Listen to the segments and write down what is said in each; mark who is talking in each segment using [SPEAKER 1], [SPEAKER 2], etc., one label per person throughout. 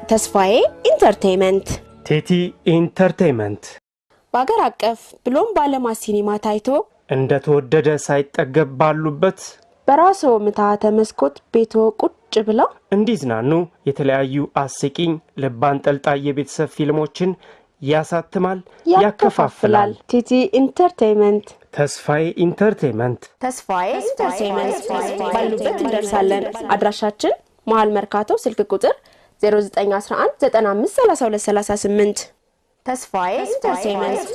[SPEAKER 1] ተስፋዬ ኢንተርቴይንመንት
[SPEAKER 2] ቴቲ ኢንተርቴይንመንት
[SPEAKER 1] ባገር አቀፍ ብሎም ባለማ ሲኒማ ታይቶ
[SPEAKER 2] እንደተወደደ ሳይጠገብ ባሉበት
[SPEAKER 1] በራሶ ምታተ መስኮት ቤቶ ቁጭ ብለው
[SPEAKER 2] እንዲዝናኑ የተለያዩ አስቂኝ ልባን ጠልጣይ የቤተሰብ ፊልሞችን ያሳትማል ያከፋፍላል
[SPEAKER 1] ቴቲ ኢንተርቴይንመንት
[SPEAKER 2] ተስፋዬ ኢንተርቴይንመንት
[SPEAKER 1] ባሉበት እንደርሳለን አድራሻችን መሃል መርካቶ ስልክ ቁጥር 0911 953238 ተስፋዬ ኢንተርቴይንመንት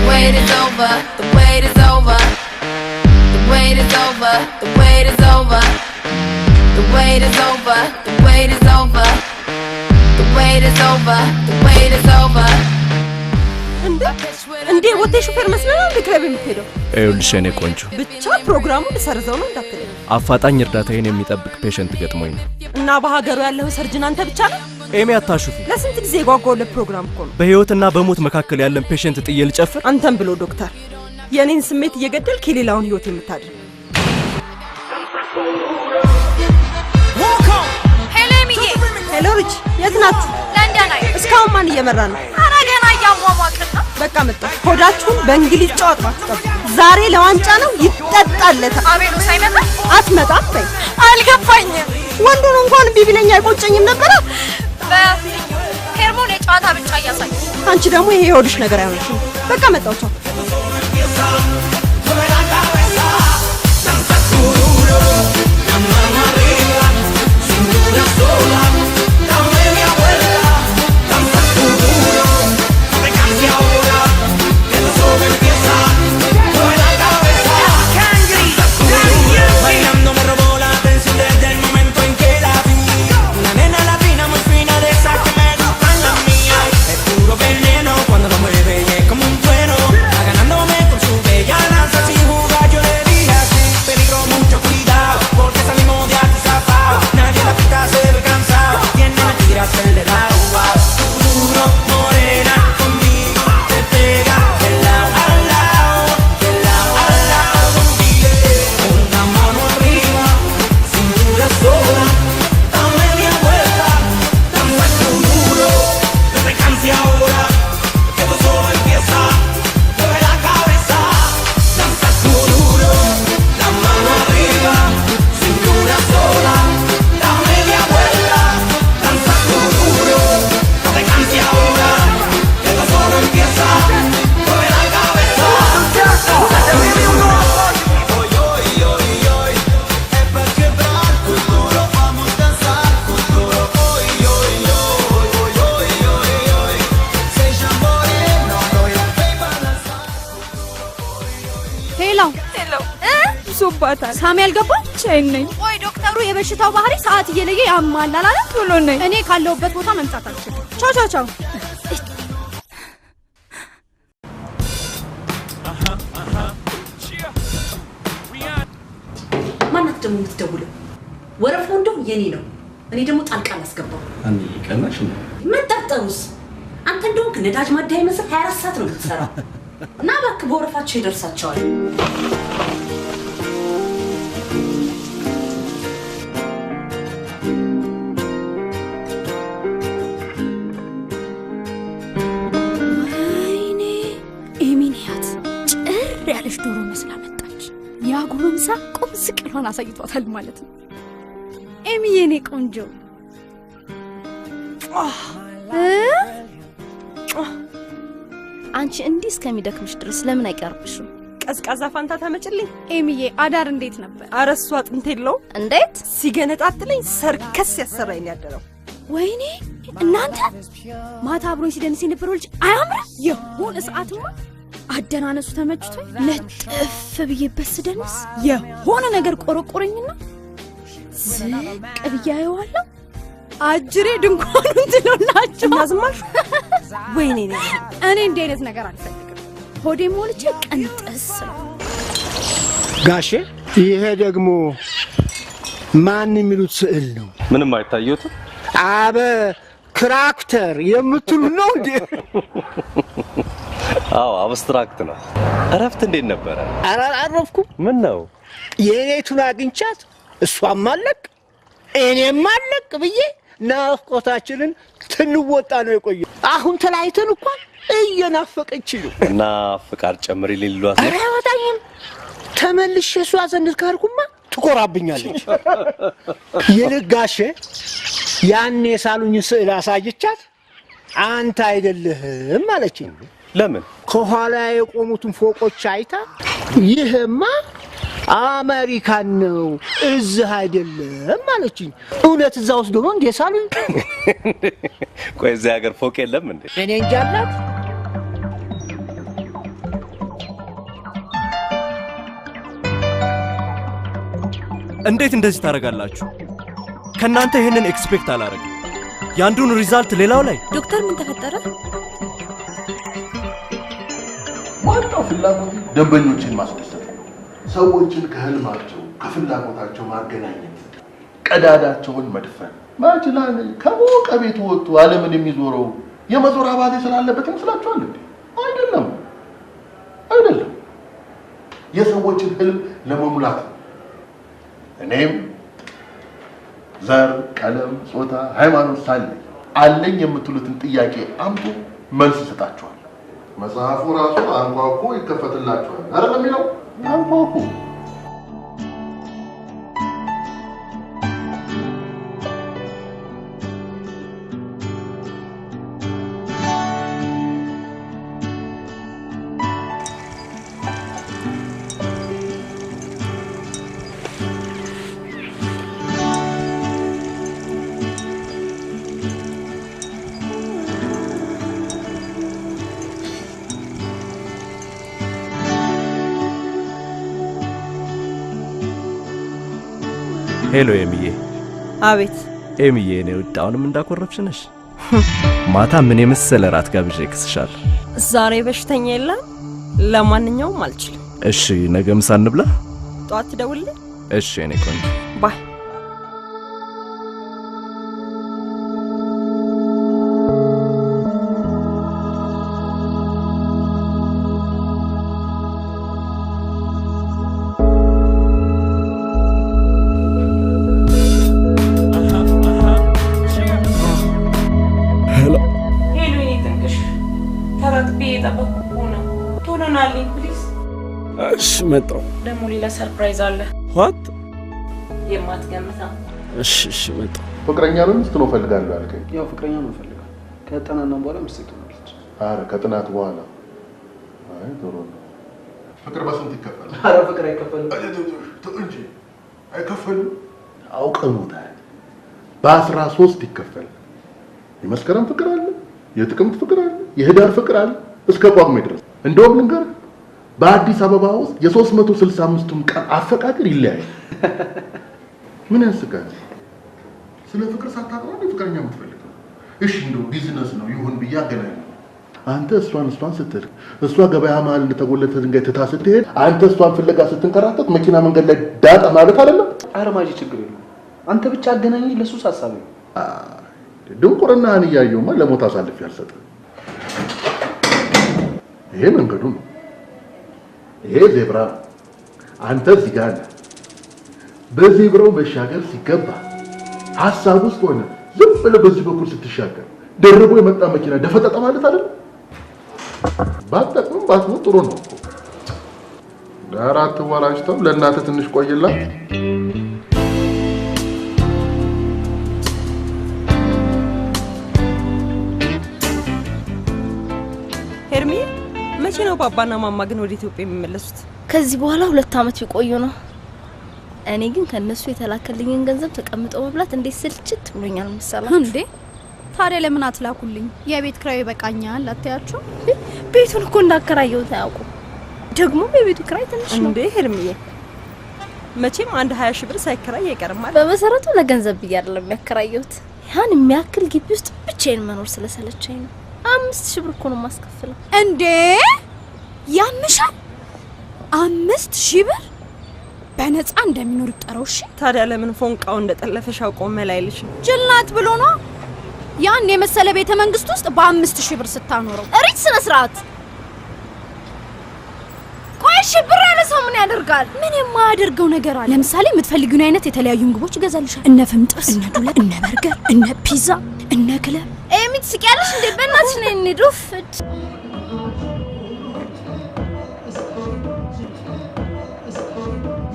[SPEAKER 3] wait is over, the wait is over. The wait is over, the wait is over. The wait is over, the wait is over. The wait is over, the wait is over.
[SPEAKER 4] እንዴ ወደ ሹፌር መስለና በክለብ የምትሄደው
[SPEAKER 5] አይውልሽ እኔ ቆንጆ
[SPEAKER 4] ብቻ ፕሮግራሙን ሰርዘው ነው እንዳትለኝ
[SPEAKER 5] አፋጣኝ እርዳታዬን የሚጠብቅ ፔሸንት ገጥሞኝ ነው
[SPEAKER 4] እና በሀገሩ ያለው ሰርጅን አንተ ብቻ ነው
[SPEAKER 5] ኤሚ አታሹፊ
[SPEAKER 4] ለስንት ጊዜ ጓጓውለ ፕሮግራም እኮ ነው
[SPEAKER 5] በህይወትና በሞት መካከል ያለን ፔሸንት ጥዬ ልጨፍር
[SPEAKER 4] አንተም ብሎ ዶክተር የኔን ስሜት እየገደልክ የሌላውን ህይወት የምታድር ሄሎ ሪች የት ናት
[SPEAKER 3] ለንደን አይ
[SPEAKER 4] እስካሁን ማን እየመራ ነው
[SPEAKER 3] አራገና ያሟሟቀና
[SPEAKER 4] በቃ መጣ ሆዳችሁን በእንግሊዝ ጨዋታ ማጥፋት ዛሬ ለዋንጫ ነው ይጠጣለታ
[SPEAKER 3] አቤሉ ሳይመጣ
[SPEAKER 4] አትመጣም በይ
[SPEAKER 3] አልገባኝም
[SPEAKER 4] ወንዱን እንኳን ቢቢለኛ አይቆጨኝም ነበር
[SPEAKER 3] ሄርሞን የጨዋታ ብቻ ያሳይ
[SPEAKER 4] አንቺ ደግሞ ይሄ ሆድሽ ነገር አይሆንሽም በቃ መጣው ቻው
[SPEAKER 6] ሳሚ አልገባ ቻይነኝ
[SPEAKER 3] ወይ ዶክተሩ የበሽታው ባህሪ ሰዓት እየለየ ያማላል አለ
[SPEAKER 6] ቶሎ ነኝ
[SPEAKER 3] እኔ ካለውበት ቦታ መምጣት አልችልም
[SPEAKER 6] ቻው ቻው ቻው
[SPEAKER 7] ማናት ደሞ የምትደውለው ወረፋው እንደው የኔ ነው እኔ ደሞ ጣልቃ አላስገባው
[SPEAKER 8] አንዴ ቀናሽ ነው
[SPEAKER 7] መጣጣውስ አንተ እንደው ነዳጅ ማዳይ መስል 24 ሰዓት ነው የምትሰራው እና ባክ በወረፋቸው ይደርሳቸዋል
[SPEAKER 6] ያለሽ ዶሮ መስላ መጣች ያጉምሳ ቁምስ ቅሏን አሳይቷታል ማለት ነው ኤሚ የኔ ቆንጆ
[SPEAKER 9] አንቺ እንዲህ እስከሚደክምሽ ድረስ ለምን አይቀርብሽም
[SPEAKER 4] ቀዝቃዛ ፋንታ ታመጭልኝ
[SPEAKER 6] ኤሚዬ አዳር እንዴት ነበር
[SPEAKER 4] አረሱ አጥንት የለው
[SPEAKER 9] እንዴት
[SPEAKER 4] ሲገነጣጥልኝ ሰርከስ ያሰራኝ ያደረው
[SPEAKER 6] ወይኔ እናንተ ማታ አብሮኝ ሲደንስ የነበረው ልጅ አያምር የሆነ ሰዓትማ አደናነሱ ተመችቶኝ ለጥፍ ብዬበት ስደንስ የሆነ ነገር ቆረቆረኝና ዝቅ ብያየዋለሁ። አጅሬ ድንኳኑን ትሎላችሁ
[SPEAKER 4] እናዝማሽ። ወይኔ
[SPEAKER 6] እኔ እንዲህ አይነት ነገር አልፈልግም። ሆዴ ሞልቼ ቀንጠስ
[SPEAKER 8] ጋሼ ይሄ ደግሞ ማን የሚሉት ስዕል ነው?
[SPEAKER 10] ምንም አይታየውም።
[SPEAKER 8] አበ ክራክተር የምትሉ ነው እንዴ?
[SPEAKER 10] አዎ አብስትራክት ነው። እረፍት እንዴት ነበረ?
[SPEAKER 8] አላረፍኩም።
[SPEAKER 10] ምን ነው
[SPEAKER 8] የኔቱን አግኝቻት እሷም ማለቅ እኔም ማለቅ ብዬ ናፍቆታችንን ትንወጣ ነው የቆየው። አሁን ተለያይተን እንኳን እየናፈቀች ነው።
[SPEAKER 10] እና ፍቃድ ጨምሪ ሊሏት ነው።
[SPEAKER 8] አራወጣኝም ተመልሼ እሷ ዘንድ ካልኩማ ትቆራብኛለች። የልጋሼ ያኔ ሳሉኝ ስዕል አሳየቻት። አንተ አይደለህም አለችኝ።
[SPEAKER 10] ለምን?
[SPEAKER 8] ከኋላ የቆሙትን ፎቆች አይታ ይሄማ አሜሪካን ነው እዚህ አይደለም አለችኝ። እውነት እዛ ውስጥ ደግሞ እንዴ ሳሉኝ?
[SPEAKER 10] ቆይ እዚህ ሀገር ፎቅ የለም እንዴ?
[SPEAKER 8] እኔ እንጃ አላት።
[SPEAKER 5] እንዴት እንደዚህ ታደርጋላችሁ? ከናንተ ይሄንን ኤክስፔክት አላረግም። ያንዱን ሪዛልት ሌላው ላይ።
[SPEAKER 9] ዶክተር ምን ተፈጠረ?
[SPEAKER 11] ዋናው ፍላጎት ደንበኞችን ማስደሰት ነው። ሰዎችን ከህልማቸው ከፍላጎታቸው ማገናኘት፣ ቀዳዳቸውን መድፈን። ማጅላን ከሞቀ ቤቱ ወጥቶ ዓለምን የሚዞረው የመዞር አባዜ ስላለበት ይመስላችኋል እንዴ? አይደለም፣ አይደለም። የሰዎችን ህልም ለመሙላት እኔም ዘር፣ ቀለም፣ ጾታ፣ ሃይማኖት ሳለኝ አለኝ የምትሉትን ጥያቄ አምጡ፣ መልስ ይሰጣችኋል። መጽሐፉ ራሱ አንኳኩ ይከፈትላችኋል አይደል የሚለው? አንኳኩ።
[SPEAKER 5] ሄሎ ኤሚዬ።
[SPEAKER 4] አቤት
[SPEAKER 5] ኤሚዬ፣ እኔ ውድ አሁንም እንዳኮረፍሽ ነሽ። ማታ ምን የመሰለ ራት ጋብዤ ክስሻለሁ።
[SPEAKER 4] ዛሬ በሽተኛ የለም። ለማንኛውም አልችልም።
[SPEAKER 5] እሺ ነገ ምሳ እንብላ።
[SPEAKER 4] ጧት ትደውልልኝ።
[SPEAKER 5] እሺ እኔ ቆንጆ
[SPEAKER 4] ባይ።
[SPEAKER 2] እሺ መጣሁ።
[SPEAKER 7] ደግሞ ሌላ ሰርፕራይዝ አለ።
[SPEAKER 2] ዋት?
[SPEAKER 7] የማትገምተው።
[SPEAKER 2] እሺ መጣሁ።
[SPEAKER 11] ፍቅረኛ ነው ሚስት ነው ፈልጋለሁ አልከኝ?
[SPEAKER 12] ያው ፍቅረኛ ነው ፈልጋለሁ። ከጥናናም በኋላ ሚስት ትሆናለች።
[SPEAKER 11] አረ ከጥናት በኋላ። አይ ጥሩ ነው። ፍቅር በስንት ይከፈላል?
[SPEAKER 12] አረ ፍቅር አይከፈልም
[SPEAKER 11] እንጂ አይከፈልም። አውቀውታል። በ13 ይከፈላል። የመስከረም ፍቅር አለ፣ የጥቅምት ፍቅር አለ፣ የህዳር ፍቅር አለ እስከ ጳጉሜ ድረስ። እንደውም ልንገርህ በአዲስ አበባ ውስጥ የ365ቱም ቀን አፈቃቀር ይለያያል። ምን ያስቃል? ስለ ፍቅር ሳታውቅ ነው ፍቅረኛ የምትፈልገው? እሺ እንደው ቢዝነስ ነው ይሁን ብዬ አገናኝ። አንተ እሷን ስትል እሷ ገበያ መሀል እንደተጎለተ ድንጋይ ትታ ስትሄድ አንተ እሷን ፍለጋ ስትንከራተት መኪና መንገድ ላይ ዳጣ ማለት አይደለም?
[SPEAKER 12] ኧረ ማጂ ችግር የለውም። አንተ ብቻ አገናኝ። ለሱስ ሐሳብ ነው።
[SPEAKER 11] ድንቁርናህን እያየሁማ ለሞት አሳልፌ አልሰጥም። ይሄ መንገዱ ነው። ይሄ ዜብራ ነው። አንተ እዚህ ጋር ነህ። በዜብራው መሻገር ሲገባ ሐሳብ ውስጥ ሆነ ዝም ብለህ በዚህ በኩል ስትሻገር ደርቦ የመጣ መኪና ደፈጠጠ ማለት አይደል? ባትጠቅም ባትሞት ጥሩ ነው እኮ። ዳራት ወራጅተው ለእናትህ ትንሽ ቆይላት።
[SPEAKER 4] ሄርሚ መቼ ነው ባባና ማማ ግን ወደ ኢትዮጵያ የሚመለሱት?
[SPEAKER 9] ከዚህ በኋላ 2 አመት ይቆዩ ነው። እኔ ግን ከነሱ የተላከልኝን ገንዘብ ተቀምጠው መብላት እንዴት ስልችት ብሎኛል መሰላችሁ።
[SPEAKER 6] እንዴ ታዲያ ለምን አትላኩልኝ? የቤት ኪራይ ይበቃኛል አትያቸው?
[SPEAKER 9] ቤቱን እኮ እንዳከራየው ታውቁ። ደግሞ የቤቱ ኪራይ ትንሽ ነው
[SPEAKER 4] እንዴ ሄርምዬ? መቼም አንድ 20 ሺህ ብር ሳይከራይ አይቀርም አይደል?
[SPEAKER 9] በመሰረቱ ለገንዘብ ብዬ አይደለም ያከራየሁት። ያን የሚያክል ግቢ ውስጥ ብቻዬን መኖር ስለሰለቸኝ ነው። 5000 ብር እኮ ነው ማስከፍለው።
[SPEAKER 6] እንዴ ያምሻል? 5000 ብር በነፃ እንደሚኖር ይጠራው። እሺ
[SPEAKER 4] ታዲያ ለምን ፎንቃው እንደጠለፈሽ አውቆ መላይልሽ?
[SPEAKER 6] ጅላት ብሎ ነው ያን የመሰለ ቤተ መንግስት ውስጥ በ5000 ብር ስታኖረው።
[SPEAKER 9] እሪት ስነ ስርዓት። ቆይሽ ብር ያለ ሰው ምን ያደርጋል?
[SPEAKER 6] ምን የማያደርገው ነገር አለ? ለምሳሌ የምትፈልጊውን አይነት የተለያዩ ምግቦች ይገዛልሻል። እነ ፍምጥስ፣ እነ ዱለት፣ እነ በርገር፣ እነ ፒዛ፣ እነ ክለብ።
[SPEAKER 9] የምትስቂያለሽ እንዴ? በእናትሽ ነኝ እንድፍ።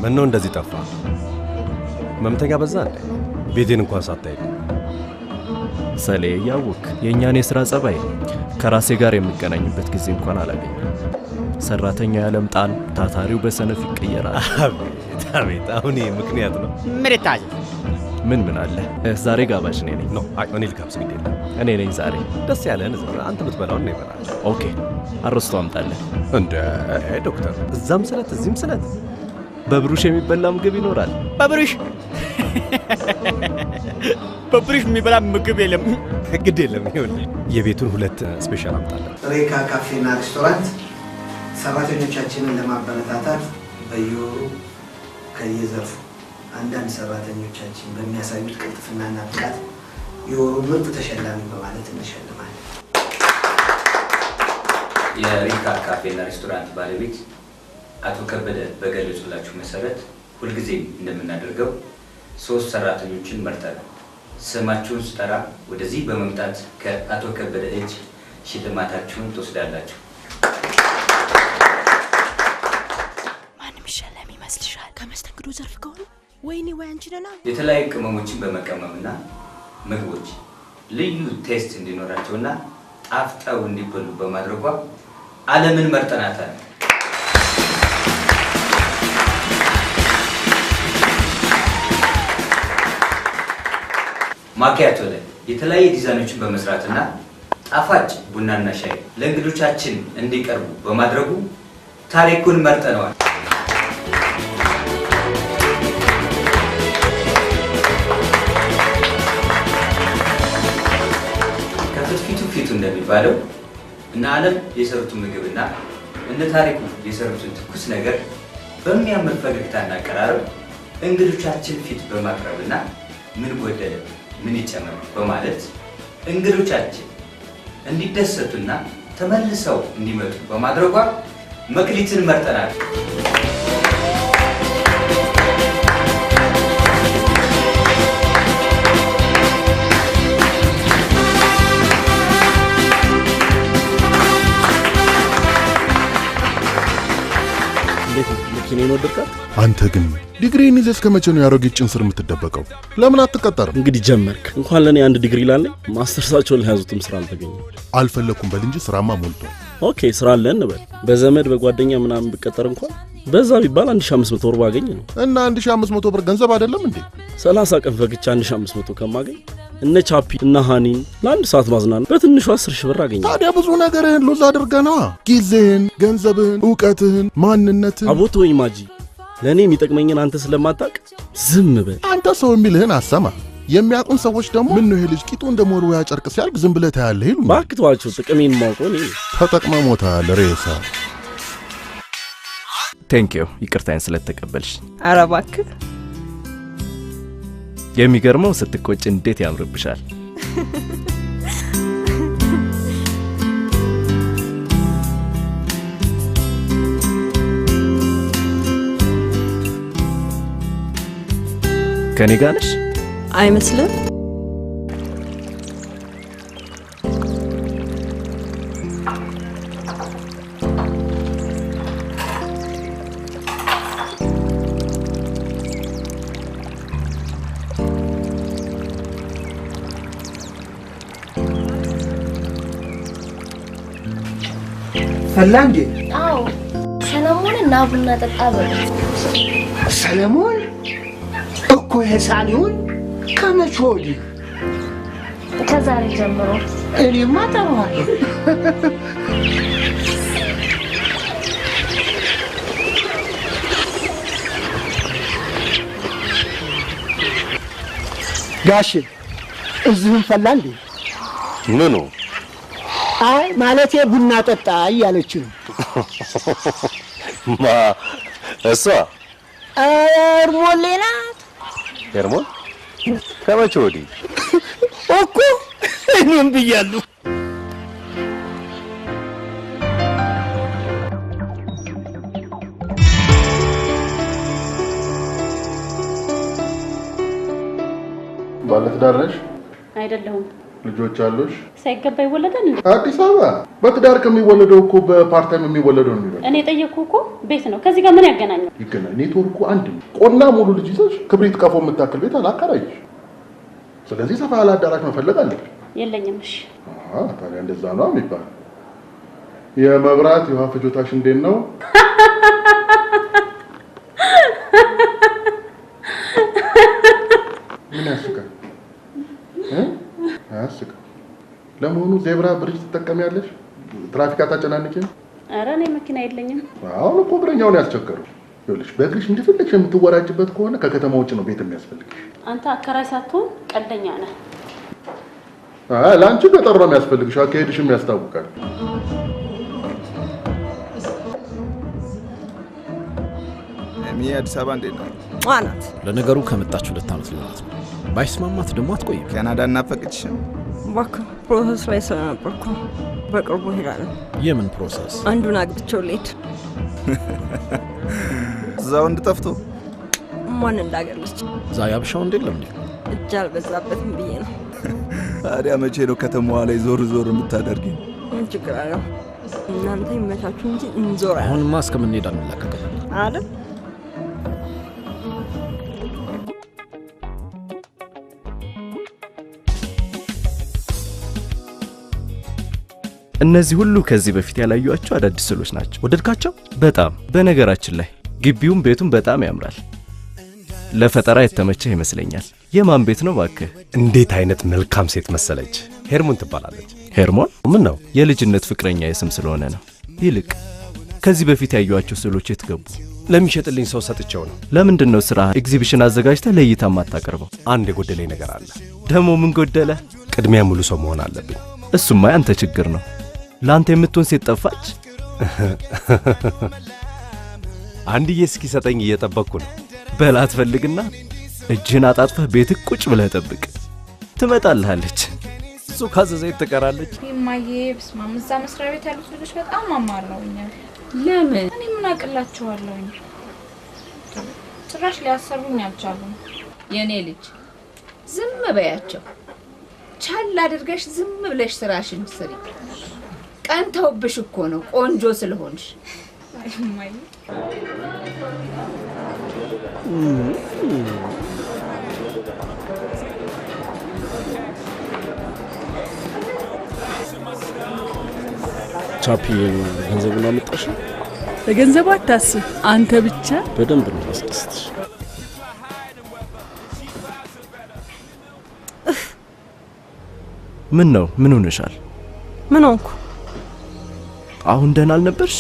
[SPEAKER 5] ምን ነው እንደዚህ ጠፋ? መምተኛ በዛ እንዴ? ቤቴን እንኳን ሳታይ ሰሌ ያውክ የኛን የሥራ ጸባይ ከራሴ ጋር የሚገናኝበት ጊዜ እንኳን አላገኘም። ሰራተኛው ያለምጣን ታታሪው በሰነፍ ይቀየራል። አቤት አቤት! አሁን ይሄ ምክንያት ነው።
[SPEAKER 8] ምርታጅ
[SPEAKER 5] ምን አለ? ዛሬ ጋባዥ ነኝ ነኝ ነው። አይ እኔ ልጋብዝ ግዴ እኔ ነኝ ዛሬ። ደስ ያለህን አንተ ብትበላው ነው ይበላል። ኦኬ አርስቶ አምጣለህ። እንደ ዶክተር እዛም ስለት እዚህም ስለት በብሩሽ የሚበላ ምግብ ይኖራል። በብሩሽ የሚበላ ምግብ የለም። ግድ የለም። ይኸውልህ የቤቱን 2 ስፔሻል አምጣለህ።
[SPEAKER 13] ሬካ ካፌና ሬስቶራንት ሰራተኞቻችንን ለማበረታታት በየወሩ ከየዘርፉ አንዳንድ ሰራተኞቻችን በሚያሳዩት ቅልጥፍናና ብቃት የወሩ ምርጥ ተሸላሚ በማለት እንሸልማለን።
[SPEAKER 14] የሬካ ካፌና ሬስቶራንት ባለቤት አቶ ከበደ በገለጹላችሁ መሰረት ሁልጊዜም እንደምናደርገው 3 ሰራተኞችን መርጠናል። ስማችሁን ስጠራ ወደዚህ በመምጣት ከአቶ ከበደ እጅ ሽልማታችሁን ትወስዳላችሁ።
[SPEAKER 9] ማንም ይሸለም ይመስልሻል? ከመስተንግዶ ዘርፍ ከሆነ ወይኔ ወይ አንቺ ነና።
[SPEAKER 14] የተለያዩ ቅመሞችን በመቀመምና ምግቦች ልዩ ቴስት እንዲኖራቸውና ጣፍጠው እንዲበሉ በማድረጓ ዓለምን መርጠናታል። ማኪያቶ ላይ የተለያዩ ዲዛይኖችን በመስራትና ጣፋጭ ቡናና ሻይ ለእንግዶቻችን እንዲቀርቡ በማድረጉ ታሪኩን መርጠነዋል። ከፍትፊቱ ፊቱ እንደሚባለው እነ ዓለም የሰሩትን ምግብና እነ ታሪኩ የሰሩትን ትኩስ ነገር በሚያምር ፈገግታና አቀራረብ እንግዶቻችን ፊት በማቅረብና ምን ጎደለ ምን ይጨመር በማለት እንግዶቻችን እንዲደሰቱና ተመልሰው እንዲመጡ በማድረጓ መክሊትን መርጠናል።
[SPEAKER 5] ልኪኔን ወደድካት?
[SPEAKER 11] አንተ ግን ዲግሪን ይዘህ እስከ መቼ ነው ያሮጌት ጭን ስር የምትደበቀው? ለምን አትቀጠርም?
[SPEAKER 5] እንግዲህ ጀመርክ። እንኳን ለኔ 1 ዲግሪ ላለኝ ማስተርሳቸውን ለያዙትም ስራ አልተገኘም።
[SPEAKER 11] አልፈለኩም በል እንጂ ስራማ ሞልቷል።
[SPEAKER 5] ኦኬ ስራ አለ እንበል። በዘመድ በጓደኛ ምናምን ብቀጠር እንኳን በዛ ቢባል 1500 ብር ባገኝ ነው።
[SPEAKER 11] እና 1500 ብር ገንዘብ አይደለም እንዴ?
[SPEAKER 5] 30 ቀን ፈግቻ 1500 ከማገኝ እነ ቻፒ እና ሃኒ ለአንድ ሰዓት ማዝናና በትንሹ 10,000 ብር አገኘ።
[SPEAKER 11] ታዲያ ብዙ ነገርህን ሉዝ አድርገህ ነዋ። ጊዜህን፣ ገንዘብህን፣ ዕውቀትህን፣ ማንነትህን።
[SPEAKER 5] አቦቶ ኢማጂ ለኔ የሚጠቅመኝን አንተ ስለማታውቅ ዝም በል።
[SPEAKER 11] አንተ ሰው የሚልህን አሰማ። የሚያውቁን ሰዎች ደግሞ ምን ነው ይሄ ልጅ ቂጡ እንደ ሞርወያ ጨርቅ ሲያልቅ ዝም ብለህ ታያለህ ይሉ።
[SPEAKER 5] ባክቷቸው ጥቅሜን ማውቀው እኔ
[SPEAKER 11] ተጠቅመህ ሞታል ሬሳ።
[SPEAKER 5] ቴንክ ዩ ይቅርታዬን ስለተቀበልሽ።
[SPEAKER 4] ኧረ እባክህ
[SPEAKER 5] የሚገርመው ስትቆጭ እንዴት ያምርብሻል። ከኔ ጋር ነሽ
[SPEAKER 4] አይመስልም?
[SPEAKER 8] ፈላ እንዴ?
[SPEAKER 9] አዎ ሰለሞን እና ቡና ጠጣ በሉት።
[SPEAKER 8] ሰለሞን እኮ የሳሊውን ከመቼ ወዲህ
[SPEAKER 9] ከዛሬ ጀምሮ
[SPEAKER 8] እኔማ ጠራዋለሁ። ጋሼ እዚህም ፈላ እንዴ?
[SPEAKER 11] ምኑ?
[SPEAKER 8] አይ ማለቴ ቡና ጠጣ እያለች ነው።
[SPEAKER 11] ማ እሷ
[SPEAKER 8] ኤርሞሌ ናት።
[SPEAKER 11] ኤርሞል ከመቼ ወዲህ
[SPEAKER 8] እኮ እኔም ብያለሁ።
[SPEAKER 11] ባለትዳር ነሽ?
[SPEAKER 7] አይደለሁም።
[SPEAKER 11] ልጆች አሉሽ?
[SPEAKER 7] ሳይገባ ይወለዳል እንዴ?
[SPEAKER 11] አዲስ አበባ በትዳር ከሚወለደው እኮ በፓርታይም የሚወለደው ነው የሚበልጥ።
[SPEAKER 7] እኔ ጠየቅኩህ እኮ ቤት ነው። ከዚህ ጋር ምን ያገናኛል?
[SPEAKER 11] ይገናኝ። ኔትወርኩ አንድ ነው። ቆና ሙሉ ልጅ ይዘሽ ክብሪት ቀፎ የምታክል ቤት አላከራይሽ። ስለዚህ ሰፋ ያለ አዳራሽ መፈለግ አለብሽ።
[SPEAKER 7] የለኝም። እሺ
[SPEAKER 11] ታዲያ እንደዛ ነው የሚባል። የመብራት የውሃ ፍጆታሽ እንዴት ነው? ምን ያስቃል? አያስቅም። ለመሆኑ ዜብራ ብሪጅ ትጠቀሚያለሽ? ትራፊክ አታጨናንቂም?
[SPEAKER 7] ኧረ እኔ መኪና የለኝም።
[SPEAKER 11] አሁን እኮ እግረኛውን ያስቸገረው። ይኸውልሽ በእግርሽ እንደፈለግሽ የምትወራጭበት ከሆነ ከከተማ ውጭ ነው ቤት የሚያስፈልግሽ።
[SPEAKER 7] አንተ አከራይ ሳትሆን ቀልደኛ ነህ።
[SPEAKER 11] ለአንቺ ገጠር ነው የሚያስፈልግሽ። አካሄድሽም ያስታውቃል።
[SPEAKER 15] አዲስ አበባ እንዴት ነው?
[SPEAKER 4] ዋናት
[SPEAKER 5] ለነገሩ ከመጣች 2 ዓመት ሊሆናት ነው። ባይስማማት ደግሞ አትቆይም።
[SPEAKER 15] ካናዳ እናፈቅችሽም?
[SPEAKER 4] እባክህ ፕሮሰስ ላይ ስለነበርኩ በቅርቡ ሄዳለሁ።
[SPEAKER 5] የምን ፕሮሰስ?
[SPEAKER 4] አንዱን አግብቼው ልሄድ።
[SPEAKER 15] እዛው እንድጠፍቶ
[SPEAKER 4] ማን እንዳገለች
[SPEAKER 5] እዛ ያብሻው እንደለም እንዴ?
[SPEAKER 4] እጅ አልበዛበትም ብዬ ነው።
[SPEAKER 15] ታዲያ መቼ ነው ከተማዋ ላይ ዞር ዞር የምታደርጊ?
[SPEAKER 4] ምን ችግር አለው? እናንተ ይመቻችሁ እንጂ እንዞራለን።
[SPEAKER 5] አሁንማ እስከምንሄድ አንላቀቅም
[SPEAKER 4] አይደል?
[SPEAKER 5] እነዚህ ሁሉ ከዚህ በፊት ያላዩአቸው አዳዲስ ስዕሎች ናቸው። ወደድካቸው? በጣም። በነገራችን ላይ ግቢውም ቤቱም በጣም ያምራል። ለፈጠራ የተመቸ ይመስለኛል። የማን ቤት ነው ባክህ?
[SPEAKER 16] እንዴት አይነት መልካም ሴት መሰለች። ሄርሞን ትባላለች።
[SPEAKER 5] ሄርሞን?
[SPEAKER 16] ምን ነው?
[SPEAKER 5] የልጅነት ፍቅረኛ የስም ስለሆነ ነው። ይልቅ ከዚህ በፊት ያዩአቸው ስዕሎች የት ገቡ?
[SPEAKER 16] ለሚሸጥልኝ ሰው ሰጥቼው ነው።
[SPEAKER 5] ለምንድን ነው ስራ ኤግዚቢሽን አዘጋጅተህ ለእይታ ማታቀርበው?
[SPEAKER 16] አንድ የጎደለኝ ነገር አለ።
[SPEAKER 5] ደግሞ ምን ጎደለ?
[SPEAKER 16] ቅድሚያ ሙሉ ሰው መሆን አለብኝ።
[SPEAKER 5] እሱማ ያንተ ችግር ነው። ላንተ የምትሆን ሴት ጠፋች?
[SPEAKER 16] አንድዬ እስኪሰጠኝ እየጠበቅኩ ነው።
[SPEAKER 5] በላት ፈልግና እጅህን አጣጥፈህ ቤትህ ቁጭ ብለህ ጠብቅ። ትመጣልሃለች።
[SPEAKER 16] እሱ ካዘዘኝ ትቀራለች።
[SPEAKER 6] ይማዬ በስመ አብ፣ እዛ መስሪያ ቤት ያሉት ልጆች በጣም አማረውኛል።
[SPEAKER 7] ለምን?
[SPEAKER 6] እኔ ምን አቅላቸዋለሁኝ? ጭራሽ ሊያሰሩኝ አልቻሉም።
[SPEAKER 17] የኔ ልጅ ዝም በያቸው። ቻል አድርገሽ ዝም ብለሽ ስራሽን ስሪ። ቀንተውብሽ እኮ ነው ቆንጆ ስለሆንሽ።
[SPEAKER 6] ይማዬ
[SPEAKER 5] ቻፒ ገንዘቡን አመጣሽ?
[SPEAKER 18] ለገንዘቡ አታስብ፣ አንተ ብቻ
[SPEAKER 5] በደንብ ነው ያስደስትሽ። ምን ነው? ምን ሆነሻል?
[SPEAKER 4] ምን ሆንኩ?
[SPEAKER 5] አሁን ደህና አልነበርሽ?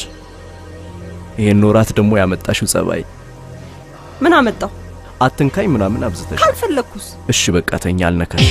[SPEAKER 5] ይሄን ወራት ደግሞ ያመጣሽው ጸባይ
[SPEAKER 4] ምን አመጣው?
[SPEAKER 5] አትንካኝ ምናምን አብዝተሽ።
[SPEAKER 4] ካልፈለኩስ?
[SPEAKER 5] እሺ በቃ ተኛ፣ አልነካሽ።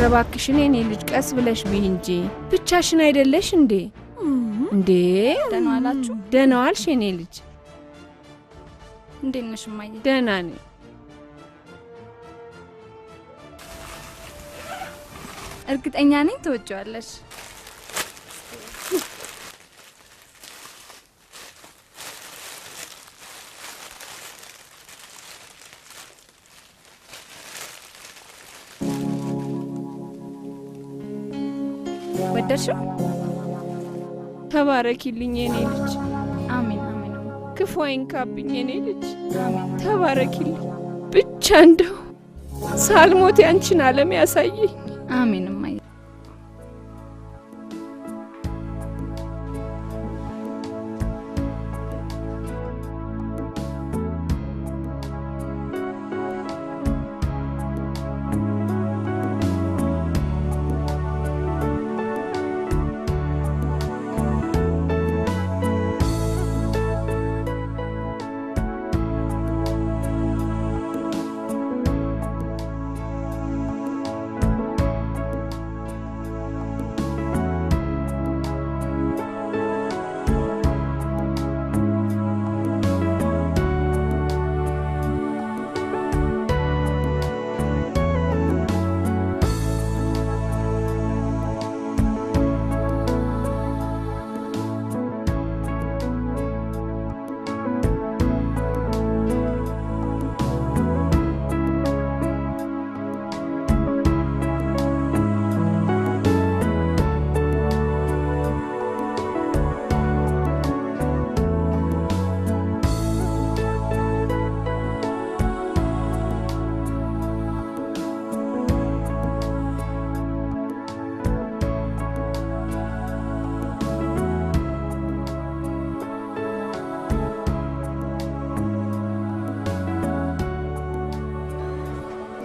[SPEAKER 18] እባክሽን የኔ ልጅ ቀስ ብለሽ ብይ እንጂ ብቻሽን አይደለሽ እንዴ? እንዴ
[SPEAKER 6] ደህና ዋላችሁ?
[SPEAKER 18] ደህና ዋልሽ የኔ ልጅ?
[SPEAKER 6] እንዴት ነሽ እማዬ?
[SPEAKER 18] ደህና ነኝ።
[SPEAKER 6] እርግጠኛ ነኝ ትወጪዋለሽ። ወደድሽው? ተባረኪልኝ የኔ ልጅ። አሜን አሜን። ክፉ አይንካብኝ የኔ ልጅ። አሜን። ተባረኪልኝ። ብቻ እንደው ሳልሞት ያንቺን ዓለም ያሳየኝ። አሜን እማዬ።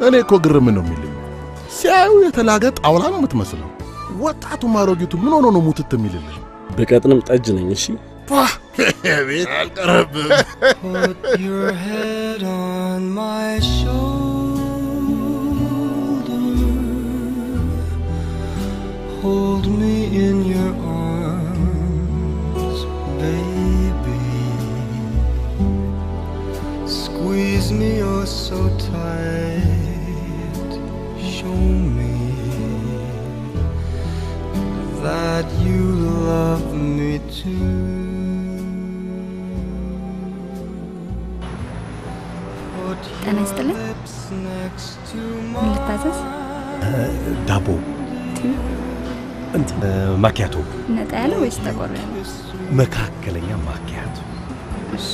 [SPEAKER 11] እኔ እኮ ግርም ነው የሚለኝ ሲያዩ የተላገ ጣውላ ነው የምትመስለው። ወጣቱ ማሮጊቱ ምን ሆኖ ነው ሙትት የሚልልህ?
[SPEAKER 19] በቀጥንም ጠጅ ነኝ። እሺ
[SPEAKER 11] ቤት አልቀረብም።
[SPEAKER 20] Put your head on my shoulder, hold me in your arms, baby, squeeze me oh so tight, show me that you love me too.
[SPEAKER 6] ጤና ይስጥልኝ። ምን ልታዘዝ?
[SPEAKER 16] ዳቦ እንትን ማኪያቶ።
[SPEAKER 6] ነጣ ያለ ወይስ ጠቆር ያለ?
[SPEAKER 16] መካከለኛ ማኪያቶ።
[SPEAKER 6] እሺ።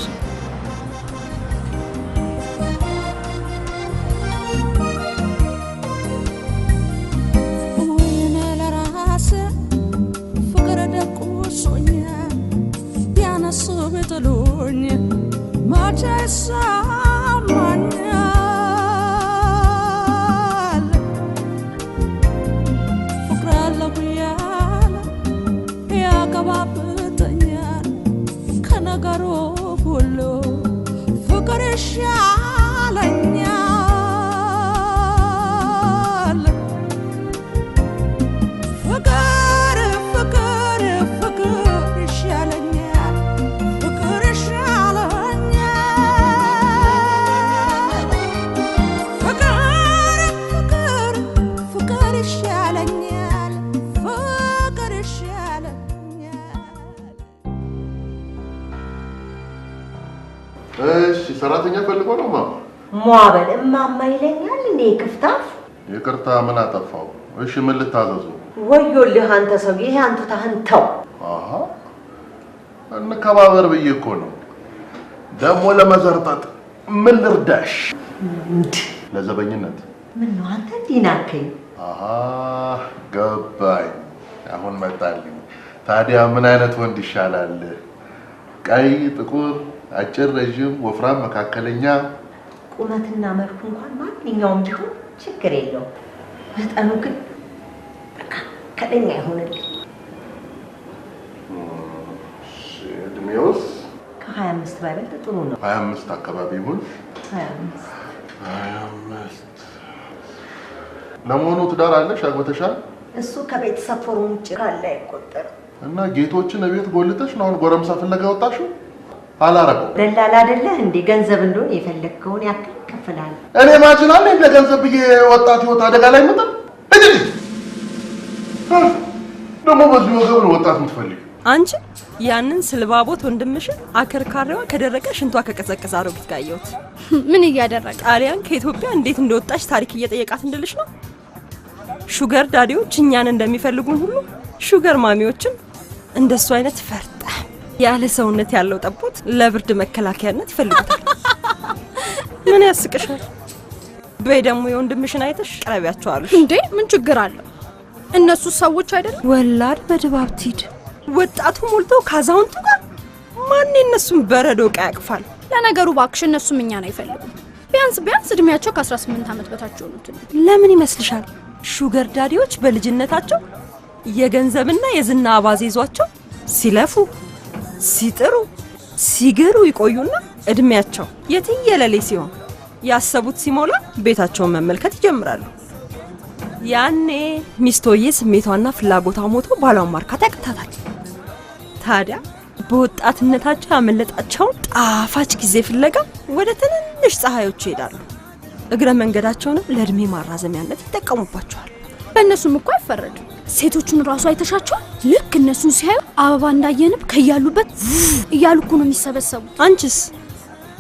[SPEAKER 11] እሺ ሰራተኛ ፈልጎ ነው ማማ?
[SPEAKER 21] ሟበል እማማ ይለኛል እንዴ ክፍታፍ?
[SPEAKER 11] ይቅርታ ምን አጠፋው? እሺ ምን ልታዘዙ?
[SPEAKER 21] ወዮልህ አንተ ሰው፣ ይሄ አንተ ታህንተው።
[SPEAKER 11] አሃ እንከባበር ብዬ እኮ ነው። ደሞ ለመዘርጠጥ ምን ልርዳሽ? ለዘበኝነት
[SPEAKER 21] ምን ነው አንተ ዲናከኝ?
[SPEAKER 11] አሃ ገባኝ። አሁን መጣልኝ። ታዲያ ምን አይነት ወንድ ይሻላል? ቀይ፣ ጥቁር፣ አጭር፣ ረጅም፣ ወፍራም፣ መካከለኛ?
[SPEAKER 21] ቁመትና መልኩ እንኳን ማንኛውም ቢሆን ችግር የለው። መጠኑ ግን መካከለኛ ይሆንልኝ።
[SPEAKER 11] እድሜውስ?
[SPEAKER 21] ከ25 ባይበልጥ ጥሩ ነው።
[SPEAKER 11] 25 አካባቢ ይሁን።
[SPEAKER 21] 25
[SPEAKER 11] ለመሆኑ ትዳር አለሽ? አግብተሻል?
[SPEAKER 21] እሱ ከቤተሰብ ፎርም ውጭ ካለ አይቆጠርም።
[SPEAKER 11] እና ጌቶችን እቤት ጎልተሽ ነው አሁን ጎረምሳ ፍለጋ ወጣሽው? አላረገው
[SPEAKER 21] ደላላ አይደለህ እንዴ? ገንዘብ እንደሆነ የፈለግከውን ያክል ይከፈላል።
[SPEAKER 11] እኔ ማጅናል እንደ ገንዘብ ብዬ ወጣት ህይወት አደጋ ላይ መጣ። እጂ ደግሞ በዚህ ወገብ ነው ወጣት የምትፈልግ
[SPEAKER 4] አንቺ ያንን ስልባቦት ወንድምሽን አከርካሪዋ ከደረቀ ሽንቷ ከቀዘቀዘ አሮጊት ጋር አየሁት።
[SPEAKER 1] ምን እያደረገ?
[SPEAKER 4] ጣሊያን ከኢትዮጵያ እንዴት እንደወጣች ታሪክ እየጠየቃት እንደልሽ ነው። ሹገር ዳዲዎች እኛን እንደሚፈልጉን ሁሉ ሹገር ማሚዎችም እንደሱ አይነት ፈርጣ ያለ ሰውነት ያለው ጠቦት ለብርድ መከላከያነት ይፈልጉታል። ምን ያስቅሻል? በይ ደግሞ የወንድምሽን አይተሽ ቀረቢያቸው አሉሽ
[SPEAKER 1] እንዴ? ምን ችግር አለው? እነሱ ሰዎች አይደል?
[SPEAKER 4] ወላድ በድባብ ትሂድ። ወጣቱ ሞልቶ ካዛውንቱ ጋር ማን እነሱን በረዶ ዕቃ ያቅፋል?
[SPEAKER 1] ለነገሩ ባክሽ እነሱም እኛን አይፈልጉም። ቢያንስ እድሜያቸው ከ18 ዓመት በታች ሆኑት።
[SPEAKER 4] ለምን ይመስልሻል? ሹገር ዳዲዎች በልጅነታቸው የገንዘብና የዝና አባዜ ይዟቸው ሲለፉ ሲጥሩ ሲገሩ ይቆዩና እድሜያቸው የትየለሌ ሲሆን ያሰቡት ሲሞላ ቤታቸውን መመልከት ይጀምራሉ። ያኔ ሚስቶዬ ስሜቷና ፍላጎቷ ሞቶ ባሏን ማርካት ያቅታታል። ታዲያ በወጣትነታቸው ያመለጣቸውን ጣፋጭ ጊዜ ፍለጋ ወደ ትንንሽ ፀሐዮች ይሄዳሉ። እግረ መንገዳቸውንም ለእድሜ ማራዘሚያነት ይጠቀሙባቸዋል።
[SPEAKER 1] በእነሱም እኮ አይፈረድም። ሴቶቹን ራሱ አይተሻቸዋል? ልክ እነሱን ሲያዩ አበባ እንዳየንብ ከያሉበት እያሉ እኮ ነው የሚሰበሰቡ።
[SPEAKER 4] አንቺስ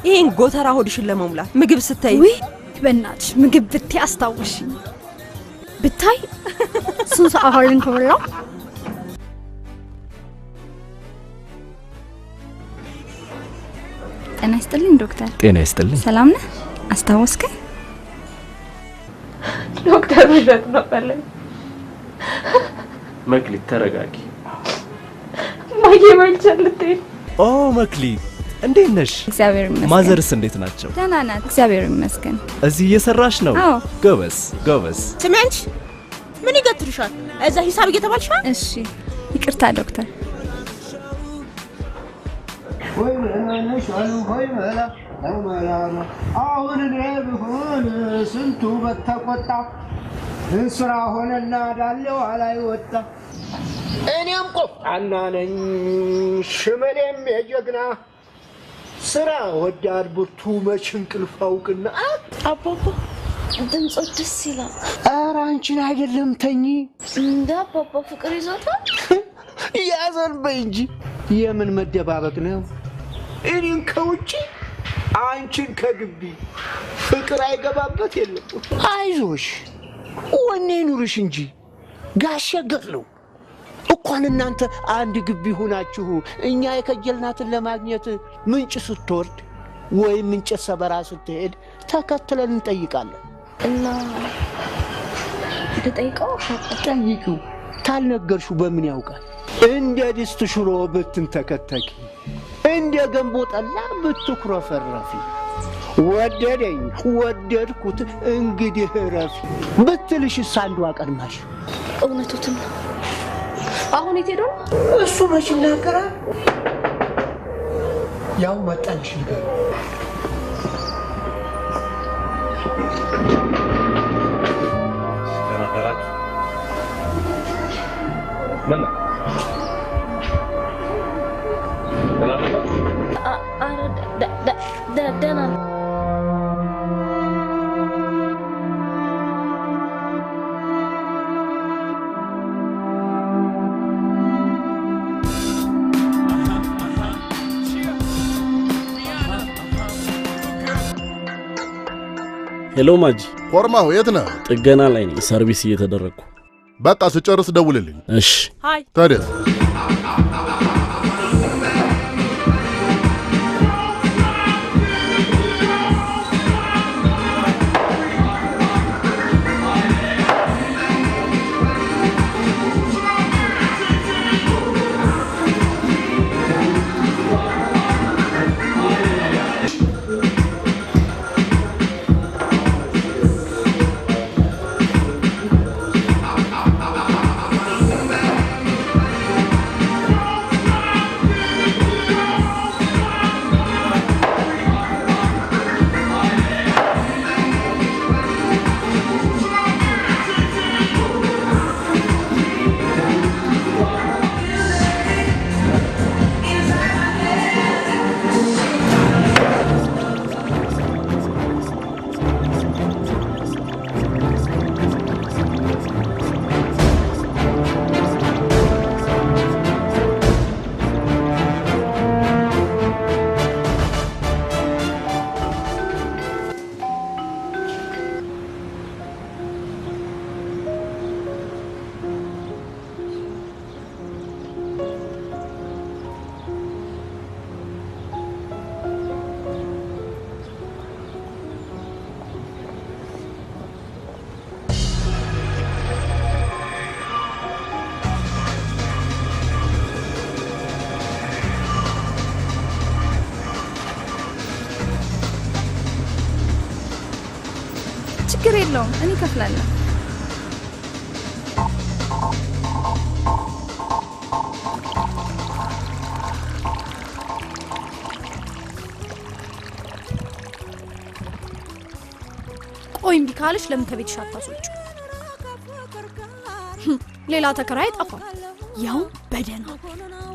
[SPEAKER 4] ይሄን ጎተራ ሆድሽን ለመሙላት ምግብ ስታይ
[SPEAKER 1] ወይ በእናትሽ ምግብ ብታይ አስታውሽኝ። ብታይ ስንት አሃርን ከበላው
[SPEAKER 22] ጤና ይስጥልኝ ዶክተር።
[SPEAKER 5] ጤና ይስጥልኝ።
[SPEAKER 22] ሰላም ነህ? አስታወስከኝ?
[SPEAKER 6] ዶክተር ውሸት ነበር።
[SPEAKER 2] መክሊት ተረጋጊ።
[SPEAKER 6] ማዬ ልትሄድ።
[SPEAKER 5] ኦ መክሊት እንዴት ነሽ?
[SPEAKER 22] እግዚአብሔር ይመስገን።
[SPEAKER 5] ማዘርስ እንዴት ናቸው?
[SPEAKER 22] ደህና ናት፣ እግዚአብሔር ይመስገን።
[SPEAKER 5] እዚህ እየሰራሽ ነው?
[SPEAKER 22] አዎ።
[SPEAKER 5] ጎበዝ።
[SPEAKER 4] ስሚ አንቺ ምን ይገትርሻል? እዛ ሂሳብ እየተባልሽ ነው?
[SPEAKER 22] እሺ ይቅርታ ዶክተር።
[SPEAKER 8] ወይ መላነሽ ወይ መላ አሁን እኔ ብሆን ስንቱ በተቆጣ ስራ ሆነና ዳለው አላይ ወጣ። እኔም ቆፍጣና ነኝ ሽመሌም የጀግና ስራ ወዳድ ብርቱ መች እንቅልፍ አውቅና
[SPEAKER 9] አባባ ድምጾች ደስ ይላል።
[SPEAKER 8] ኧረ አንቺን አይደለም ተኝ
[SPEAKER 9] እንደ አባባ ፍቅር ይዞታል።
[SPEAKER 8] ያዘን በይ እንጂ የምን መደባበቅ ነው? እኔን ከውጪ አንቺን ከግቢ ፍቅር አይገባበት የለም። አይዞሽ ወኔ ኑርሽ እንጂ ጋሼ ገጥለው እንኳን እናንተ አንድ ግቢ ሆናችሁ እኛ የከጀልናትን ለማግኘት ምንጭ ስትወርድ ወይም ምንጭ ሰበራ ስትሄድ ተከትለን እንጠይቃለን።
[SPEAKER 9] እና ልጠይቀው?
[SPEAKER 8] ጠይቂው። ታልነገርሽው በምን ያውቃል? እንደ ድስት ሽሮ ብትንተከተኪ እንደ ገንቦ ጠላ ብትኩረፈረፊ ወደደኝ ወደድኩት እንግዲህ ረፊ ብትልሽስ አንዷ ቀድማሽ
[SPEAKER 9] እውነቱን ነው። አሁን የት ሄዶ ነው?
[SPEAKER 8] እሱ መች ይናገራል? ያው መጣልሽ ነገር
[SPEAKER 10] ምን
[SPEAKER 9] ደህና
[SPEAKER 19] ሄሎ ማጂ።
[SPEAKER 11] ኮርማው የት ነህ?
[SPEAKER 19] ጥገና ላይ ነኝ፣ ሰርቪስ እየተደረግኩ።
[SPEAKER 11] በቃ ስጨርስ ደውልልኝ።
[SPEAKER 19] እሺ።
[SPEAKER 4] ሃይ
[SPEAKER 11] ታዲያ
[SPEAKER 22] ችግር የለውም እኔ እከፍላለሁ።
[SPEAKER 1] ቆይ እምቢ ካለሽ ለምን ከቤትሽ አታስወጪው? ሌላ ተከራይ ጠፋ። ያው በደህና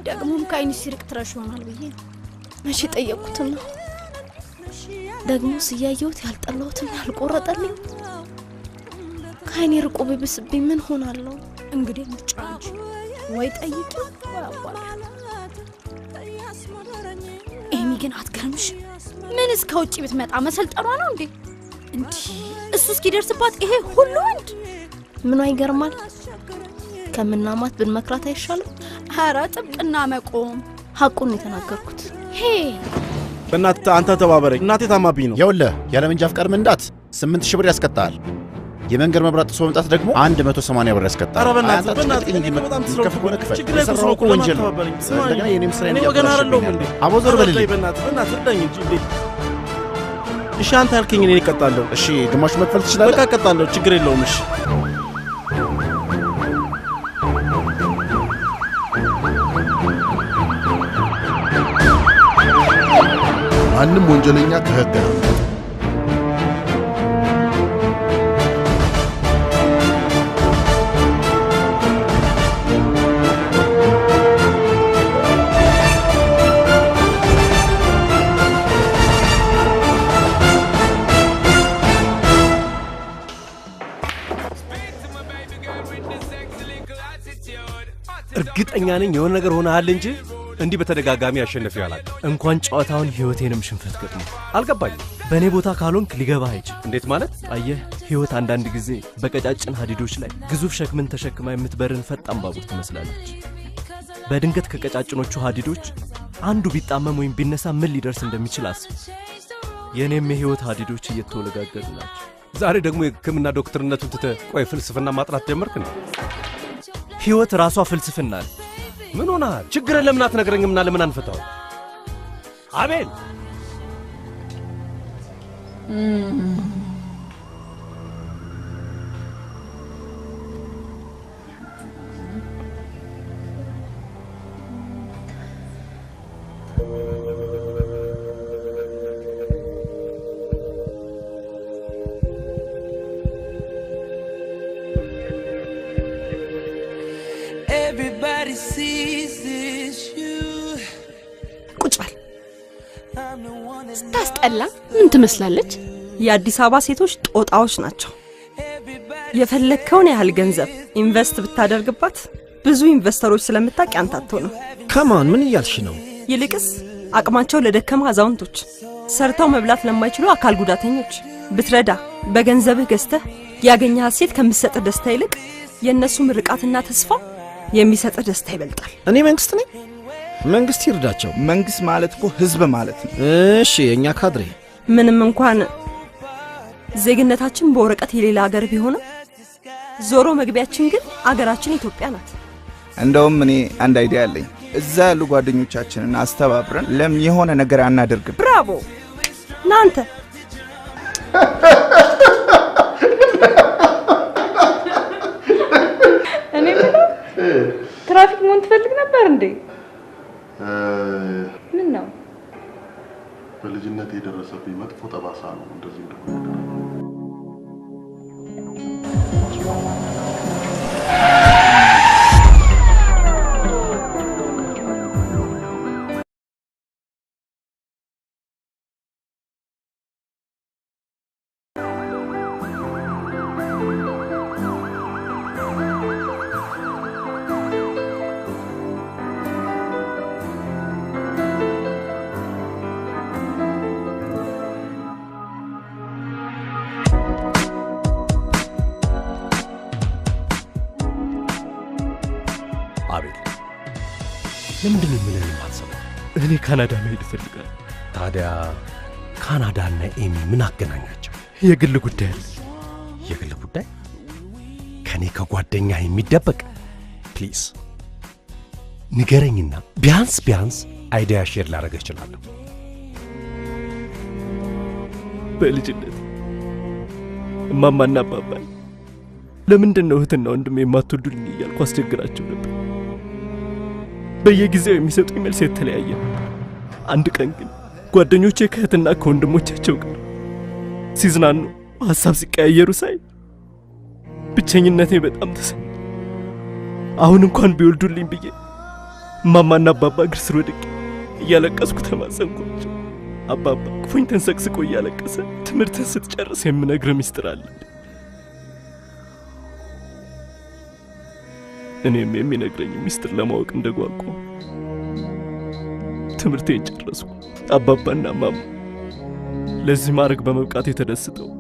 [SPEAKER 1] ደግሞም ከአይንሽ ሲርቅ ትረሽ ይሆናል ብዬ
[SPEAKER 9] መቼ ጠየቅኩትን ነው ደግሞ ስያየሁት ያልጠላሁትን ያልቆረጠልኝ ከአይኔ ርቆ ቢብስብኝ ምን ሆናለሁ?
[SPEAKER 1] እንግዲህ ምርጫ እንጂ ወይ ጠይቂ ወይ አባል። ኤሚ ግን አትገርምሽ? ምን እስከ ውጪ ብትመጣ መሰልጠኗ ነው እንዴ? እንዴ እሱ እስኪደርስባት ይሄ ሁሉ ወንድ
[SPEAKER 9] ምኗ ይገርማል? ከምናማት ብንመክራት አይሻልም?
[SPEAKER 1] ኧረ ጥብቅና መቆም
[SPEAKER 9] ሐቁን የተናገርኩት።
[SPEAKER 1] ሄ
[SPEAKER 3] በእናትህ አንተ ተባበረኝ፣ እናቴ ታማብኝ ነው።
[SPEAKER 12] ይኸውልህ ያለ መንጃ ፍቃድ መንዳት 8000 ብር ያስቀጣል። የመንገድ መብራት ጥሶ መምጣት ደግሞ 180 ብር ያስቀጣል።
[SPEAKER 3] ኧረ በእናትህ በጣም ትስረው
[SPEAKER 12] ከሆነ ክፈል።
[SPEAKER 3] ችግር ላይ ተስረው እኮ
[SPEAKER 12] ወንጀል ነው። እንደገና የኔም ስራ
[SPEAKER 3] ወገን አይደለሁም እንዴ?
[SPEAKER 12] አቦ ዞር በልልኝ።
[SPEAKER 3] በእናትህ እርዳኝ እንጂ እንዴ። እሺ አንተ ያልከኝ እኔ እቀጣለሁ።
[SPEAKER 12] እሺ ግማሹ መክፈል ትችላለህ?
[SPEAKER 3] በቃ እቀጣለሁ፣ ችግር የለውም። እሺ
[SPEAKER 11] ማንም ወንጀለኛ ከህግ ነው።
[SPEAKER 5] እርግጠኛ ነኝ የሆነ ነገር ሆነሃል እንጂ እንዲህ በተደጋጋሚ አሸነፍ ያላል። እንኳን ጨዋታውን ህይወቴንም ሽንፈት ገጥሞ አልገባኝም። በእኔ ቦታ ካልሆንክ ሊገባ አይችል። እንዴት ማለት? አየህ ህይወት አንዳንድ ጊዜ በቀጫጭን ሀዲዶች ላይ ግዙፍ ሸክምን ተሸክማ የምትበርን ፈጣን ባቡር ትመስላለች። በድንገት ከቀጫጭኖቹ ሀዲዶች አንዱ ቢጣመም ወይም ቢነሳ ምን ሊደርስ እንደሚችል አስብ። የእኔም የህይወት ሀዲዶች እየተወለጋገዱ ናቸው። ዛሬ ደግሞ የህክምና ዶክተርነቱን ትተህ ቆይ ፍልስፍና ማጥናት ጀመርክ ነው? ህይወት ራሷ ፍልስፍና ነው። ምን ሆነሃል? ችግርን ለምን አትነግረኝምና ለምን አንፈታው? አቤል
[SPEAKER 20] Everybody sees this you.
[SPEAKER 4] ቁጭ በል። ስታስጠላ ምን ትመስላለች? የአዲስ አበባ ሴቶች ጦጣዎች ናቸው። የፈለግከውን ያህል ገንዘብ ኢንቨስት ብታደርግባት ብዙ ኢንቨስተሮች ስለምታውቅ አንተ አትሆንም።
[SPEAKER 3] ከማን ምን እያልሽ ነው?
[SPEAKER 4] ይልቅስ አቅማቸው ለደከማ አዛውንቶች፣ ሰርተው መብላት ለማይችሉ አካል ጉዳተኞች ብትረዳ በገንዘብህ ገዝተህ ያገኘሃት ሴት ከምትሰጥህ ደስታ ይልቅ የእነሱ ምርቃትና ተስፋ የሚሰጥህ ደስታ ይበልጣል።
[SPEAKER 3] እኔ መንግስት ነኝ? መንግስት ይርዳቸው።
[SPEAKER 15] መንግስት ማለት እኮ ህዝብ ማለት ነው።
[SPEAKER 3] እሺ የኛ ካድሬ
[SPEAKER 4] ምንም እንኳን ዜግነታችን በወረቀት የሌላ ሀገር ቢሆንም ዞሮ መግቢያችን ግን አገራችን ኢትዮጵያ ናት።
[SPEAKER 15] እንደውም እኔ አንድ አይዲያ አለኝ። እዛ ያሉ ጓደኞቻችንን አስተባብረን ለምን የሆነ ነገር አናደርግም?
[SPEAKER 4] ብራቮ ናንተ።
[SPEAKER 6] እኔ ትራፊክ መሆን ትፈልግ ነበር እንዴ? ምን ነው?
[SPEAKER 11] በልጅነት የደረሰብኝ መጥፎ ጠባሳ ነው እንደዚህ እንደሆነ።
[SPEAKER 5] አቤል ለምንድን ነው ምን የማትሰማው? እኔ ካናዳ መሄድ እፈልጋለሁ። ታዲያ ካናዳና ኤሚ ምን አገናኛቸው? የግል ጉዳይ አለ። የግል ጉዳይ? ከኔ ከጓደኛ የሚደበቅ? ፕሊዝ ንገረኝና ቢያንስ አይዲያ ሼር ላደርግ እችላለሁ። በልጅነት እማማና አባባ ለምንድን ነው እህትና ወንድሜ የማትወዱልኝ እያልኩ አስቸግራቸው ነበር። በየጊዜው የሚሰጡኝ መልስ የተለያየ ነበር። አንድ ቀን ግን ጓደኞቼ ከእህትና ከወንድሞቻቸው ጋር ሲዝናኑ ሀሳብ ሲቀያየሩ ሳይ ብቸኝነቴ በጣም ተሰማኝ። አሁን እንኳን ቢወልዱልኝ ብዬ እማማና አባባ እግር ስር ወድቄ እያለቀስኩ ተማጸንኳቸው። አባባ ክፉኝ ተንሰቅስቆ እያለቀሰ ትምህርትን ስትጨርስ የምነግርህ ሚስጥር አለ። እኔም የሚነግረኝ ሚስጥር ለማወቅ እንደጓጓ ትምህርቴን ጨረስኩ። አባባና ማማ ለዚህ ማድረግ በመብቃት የተደስተው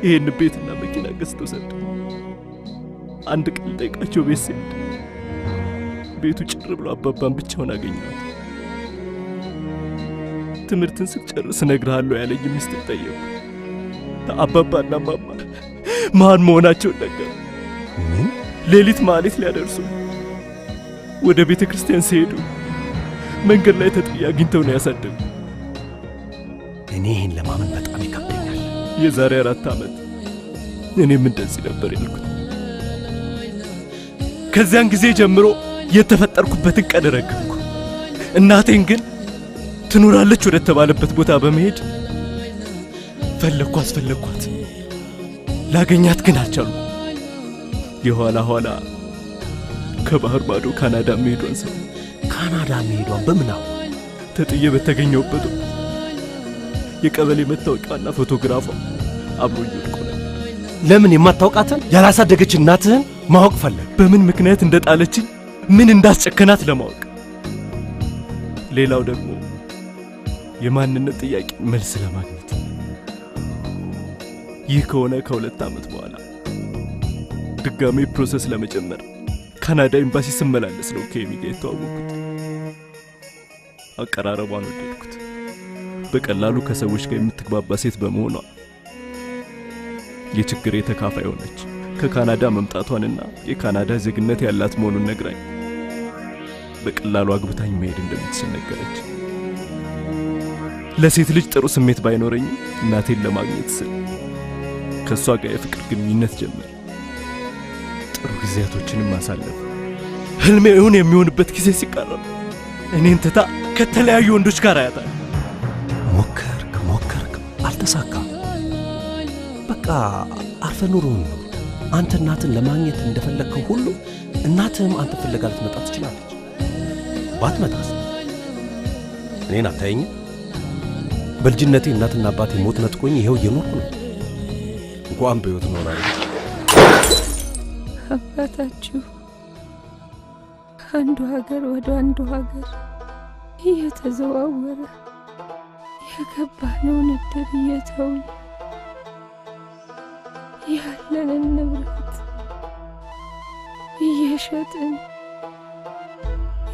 [SPEAKER 5] ይሄን ቤትና መኪና ገዝተው ሰጡ። አንድ ቀን ጠይቃቸው ቤት ስሄድ ቤቱ ጭር ብሎ አባባን ብቻውን አገኘሁት። ትምህርትን ስትጨርስ እነግርሃለሁ ያለኝ ሚስጥር ጠየቁ። አባባና ማማ ማን መሆናቸውን ነገሩ። ሌሊት ማሌት ሊያደርሱ ወደ ቤተ ክርስቲያን ሲሄዱ መንገድ ላይ ተጥያ አግኝተው ነው ያሳደጉ።
[SPEAKER 16] እኔ ይህን ለማመን በጣም ይከብደኛል።
[SPEAKER 5] የዛሬ 4 ዓመት እኔም እንደዚህ ነበር ያልኩት። ከዚያን ጊዜ ጀምሮ የተፈጠርኩበትን ቀን ረገምኩ። እናቴን ግን ትኖራለች ወደ ተባለበት ቦታ በመሄድ አስፈለኳት። ላገኛት ግን አልቻልኩም። የኋላ ኋላ ከባህር ማዶ ካናዳ መሄዷን ሰው
[SPEAKER 16] ካናዳ መሄዷን በምናው
[SPEAKER 5] ተጥዬ በተገኘሁበት የቀበሌ መታወቂያና ፎቶግራፏ አብሮኝ ወድቆ ነበር።
[SPEAKER 16] ለምን የማታውቃትን ያላሳደገች እናትህን ማወቅ ፈለግ?
[SPEAKER 5] በምን ምክንያት እንደጣለችኝ ምን እንዳስጨከናት ለማወቅ። ሌላው ደግሞ የማንነት ጥያቄ መልስ ለማግኘት። ይህ ከሆነ ከ2 ዓመት በኋላ ድጋሜ ፕሮሰስ ለመጀመር ካናዳ ኤምባሲ ስመላለስ ነው ከኤሚ ጋር የተዋወቅኩት። አቀራረቧን ወደድኩት። በቀላሉ ከሰዎች ጋር የምትግባባ ሴት በመሆኗ የችግሬ ተካፋይ ሆነች። ከካናዳ መምጣቷንና የካናዳ ዜግነት ያላት መሆኑን ነግራኝ በቀላሉ አግብታኝ መሄድ እንደምትችል ነገረች። ለሴት ልጅ ጥሩ ስሜት ባይኖረኝም እናቴን ለማግኘት ስል ከሷ ጋር የፍቅር ግንኙነት ጀመር። ጥሩ ጊዜያቶችንም ማሳለፍ። ህልሜ እውን የሚሆንበት ጊዜ ሲቃረብ እኔን ትታ ከተለያዩ ወንዶች ጋር አያታል።
[SPEAKER 16] ሞከርክ፣ አልተሳካም። በቃ አርፈ ኑሮን ነው። አንተ እናትን ለማግኘት እንደፈለግከው ሁሉ እናትህም አንተ ፍለጋ ልትመጣ ትችላለች። ባትመጣስ እኔን አታየኝም? በልጅነቴ እናትና አባቴ ሞት ነጥቆኝ ይኸው እየኖርኩ ነው። እንኳን በሕይወት እኖራለሁ።
[SPEAKER 6] አባታችሁ ከአንዱ ሀገር ወደ አንዱ ሀገር እየተዘዋወረ የገባነውን እድር እየተውን ያለንን ንብረት እየሸጥን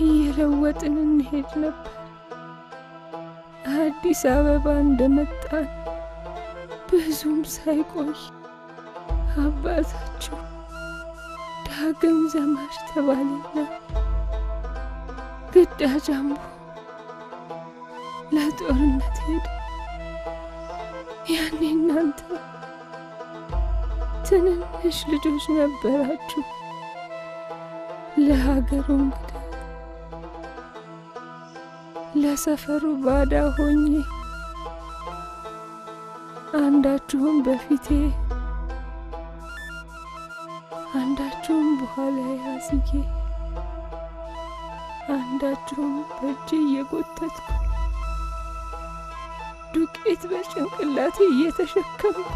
[SPEAKER 6] እየለወጥን እንሄድ ነበር። አዲስ አበባ እንደመጣን ብዙም ሳይቆይ አባታችሁ ዳግም ዘማች ተባለና ግዳጅ አምቦ ለጦርነት ሄደ። ያኔ እናንተ ትንንሽ ልጆች ነበራችሁ። ለሀገሩ እንግዳ ለሰፈሩ ባዳ ሆኜ አንዳችሁም በፊቴ አንዳችሁም በኋላ ያዝዬ አንዳችሁም በእጄ እየጎተትኩ ዱቄት በጭንቅላቴ እየተሸከምኩ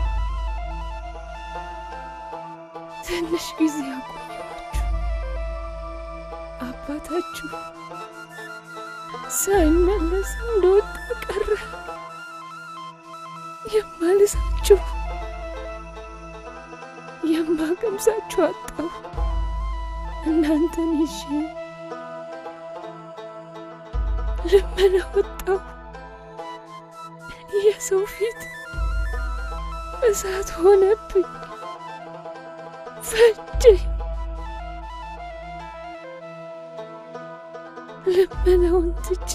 [SPEAKER 6] ትንሽ ጊዜ አቆየኋችሁ። አባታችሁ ሳይመለስ እንደወጣ ቀረ። የማልሳችሁ የማቀምሳችሁ አጣሁ። እናንተን ይዤ ልመና ወጣሁ። የሰው ፊት እሳት ሆነብኝ፣ ፈጀኝ። ልመናውን ትቼ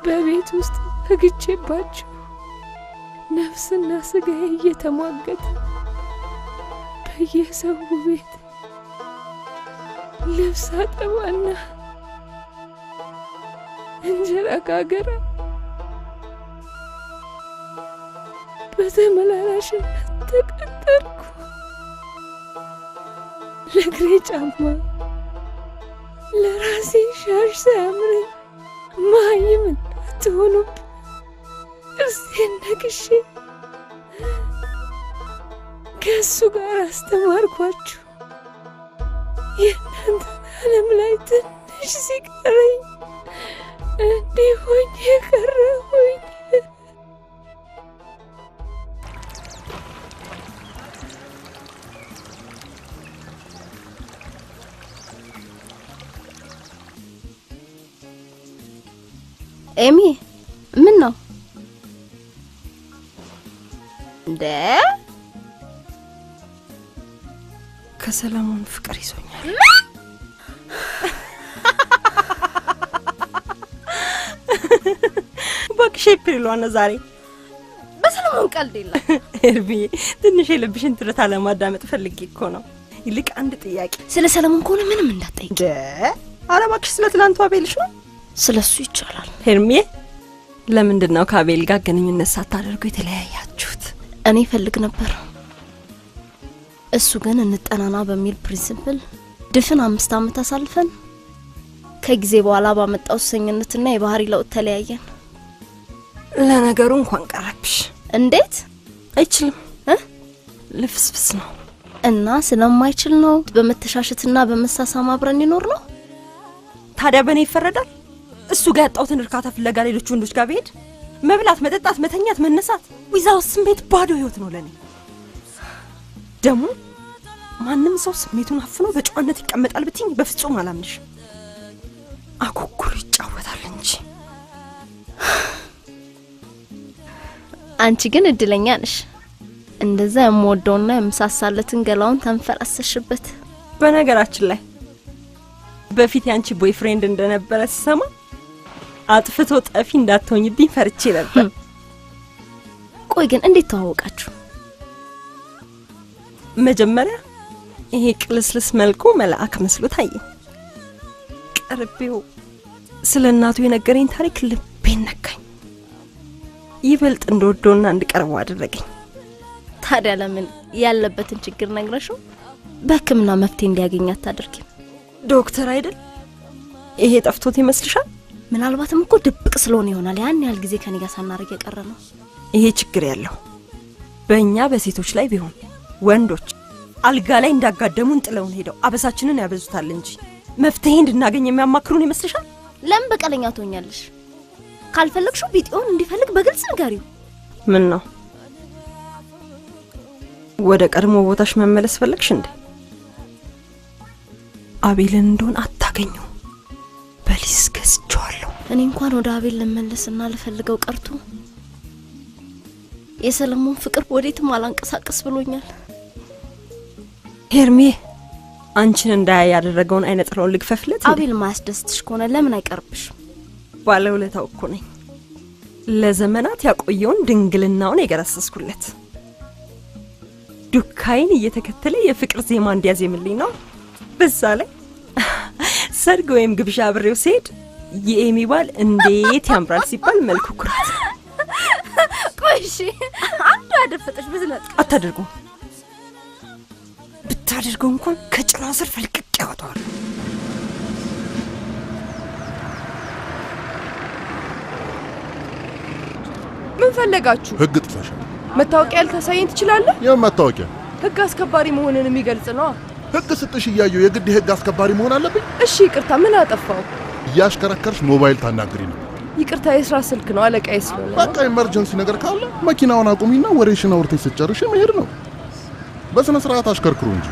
[SPEAKER 6] በቤት ውስጥ እግቼባችሁ ነፍስና ስጋዬ እየተሟገተ በየሰው ቤት ልብስ አጠባና እንጀራ ጋገራ በተመላላሽነት ተቀጠርኩ። ለእግሬ ጫማ ለራሴ ሻሽ ሳያምረኝ መሀይም እንዳትሆኑብኝ እርሴን ነቅሼ ከእሱ ጋር አስተማርኳችሁ። የእናንተን ዓለም ላይ ትንሽ ሲቀረኝ እንዲህ ሆኜ ቀረሁኝ።
[SPEAKER 9] ኤሚ ምን ነው እንዴ?
[SPEAKER 4] ከሰለሞን ፍቅር ይዞኛል። ባክሽ ኤፕሪሏን ዛሬ
[SPEAKER 9] በሰለሞን ቀልድ የለም።
[SPEAKER 4] ኤርቢ ትንሽ የልብሽን ትርታ ለማዳመጥ ፈልጌ እኮ ነው። ይልቅ አንድ ጥያቄ።
[SPEAKER 9] ስለ ሰለሞን ከሆነ ምንም እንዳትጠይቂ።
[SPEAKER 4] ኧረ እባክሽ ስለ ትላንቱ አቤልሽ ነው።
[SPEAKER 9] ስለሱ ይቻላል።
[SPEAKER 4] ሄርሜ ለምንድን ነው ከአቤል ጋር ግንኙነት ሳታደርጉ የተለያያችሁት?
[SPEAKER 9] እኔ ፈልግ ነበር፣ እሱ ግን እንጠናና በሚል ፕሪንሲፕል ድፍን 5 ዓመት አሳልፈን ከጊዜ በኋላ ባመጣው ሱሰኝነትና የባህሪ ለውጥ ተለያየን።
[SPEAKER 4] ለነገሩ እንኳን ቀረብሽ።
[SPEAKER 9] እንዴት
[SPEAKER 4] አይችልም? ልፍስፍስ ነው
[SPEAKER 9] እና ስለማይችል ነው በመተሻሸትና በመሳሳም አብረን ይኖር ነው።
[SPEAKER 4] ታዲያ በእኔ ይፈረዳል? እሱ ጋር ያጣሁትን እርካታ ፍለጋ ሌሎች ወንዶች ጋር ብሄድ መብላት፣ መጠጣት፣ መተኛት፣ መነሳት ዊዛው ስሜት ባዶ ህይወት ነው ለኔ። ደግሞ ማንም ሰው ስሜቱን አፍኖ በጨዋነት ይቀመጣል ብትኝ በፍጹም አላምንሽ። አኩኩሉ ይጫወታል እንጂ።
[SPEAKER 9] አንቺ ግን እድለኛ ነሽ። እንደዛ የምወደውና የምሳሳለትን ገላውን ተንፈራሰሽበት።
[SPEAKER 4] በነገራችን ላይ በፊት ያንቺ ቦይፍሬንድ እንደነበረ ሲሰማ አጥፍቶ ጠፊ እንዳትሆኝብኝ ፈርቼ ነበር።
[SPEAKER 9] ቆይ ግን እንዴት ተዋወቃችሁ?
[SPEAKER 4] መጀመሪያ ይሄ ቅልስልስ መልኩ መልአክ መስሎ ታየኝ። ቀርቤው ስለ እናቱ የነገረኝ ታሪክ ልቤን ነካኝ። ይበልጥ እንደወደውና እንድቀርበው አደረገኝ።
[SPEAKER 9] ታዲያ ለምን ያለበትን ችግር ነግረሽው በሕክምና መፍትሄ እንዲያገኝ አታደርጊም?
[SPEAKER 4] ዶክተር አይደል? ይሄ ጠፍቶት ይመስልሻል?
[SPEAKER 9] ምናልባትም እኮ ድብቅ ስለሆነ ይሆናል ያን ያህል ጊዜ ከኔ ጋር ሳናረግ የቀረ ነው።
[SPEAKER 4] ይሄ ችግር ያለው በእኛ በሴቶች ላይ ቢሆን ወንዶች አልጋ ላይ እንዳጋደሙን ጥለውን ሄደው አበሳችንን ያበዙታል እንጂ መፍትሄ እንድናገኝ የሚያማክሩን ይመስልሻል?
[SPEAKER 9] ለምን በቀለኛ ትሆኛለሽ? ካልፈለግሽው ቢጤውን እንዲፈልግ በግልጽ ንገሪው።
[SPEAKER 4] ምን ነው ወደ ቀድሞ ቦታሽ መመለስ ፈለግሽ እንዴ? አቤልን እንደሆን አታገኘው። በሊስ ገዝቼዋለሁ።
[SPEAKER 9] እኔ እንኳን ወደ አቤል ልመለስና ልፈልገው ቀርቶ የሰለሞን ፍቅር ወዴትም አላንቀሳቀስ ብሎኛል።
[SPEAKER 4] ሄርሜ አንቺን እንዳያይ ያደረገውን አይነ ጥላውን ልግፈፍለት።
[SPEAKER 9] አቤል ማያስደስትሽ ከሆነ ለምን አይቀርብሽ?
[SPEAKER 4] ባለውለታው እኮ ነኝ። ለዘመናት ያቆየውን ድንግልናውን የገረሰስኩለት ዱካይን እየተከተለ የፍቅር ዜማ እንዲያዜምልኝ ነው። በዛ ላይ ሰርግ ወይም ግብዣ አብሬው ሲሄድ የኤሚ ባል እንዴት ያምራል ሲባል መልኩ ኩራት።
[SPEAKER 9] ቆይሽ አንዱ አደፈጠሽ ብዝነጥ
[SPEAKER 4] አታደርጉ። ብታደርገው እንኳን ከጭራ ስር ፈልቅቅ ያወጣዋል።
[SPEAKER 6] ምን ፈለጋችሁ?
[SPEAKER 11] ህግ ጥሰሻል።
[SPEAKER 6] መታወቂያ ልታሳየኝ ትችላለህ?
[SPEAKER 11] የምን መታወቂያ?
[SPEAKER 6] ህግ አስከባሪ መሆንን የሚገልጽ ነው።
[SPEAKER 11] ህግ ስጥሽ እያየሁ የግድ የህግ አስከባሪ መሆን አለብኝ?
[SPEAKER 6] እሺ ይቅርታ፣ ምን አጠፋው?
[SPEAKER 11] እያሽከረከርሽ ሞባይል ታናግሪ ነው።
[SPEAKER 6] ይቅርታ፣ የስራ ስልክ ነው አለቃዬ ስለሆነ።
[SPEAKER 11] በቃ ኢመርጀንሲ ነገር ካለ መኪናውን አቁሚና ወሬሽን አውርተሽ ስትጨርሺ መሄድ ነው። በስነ ስርዓት አሽከርክሩ እንጂ።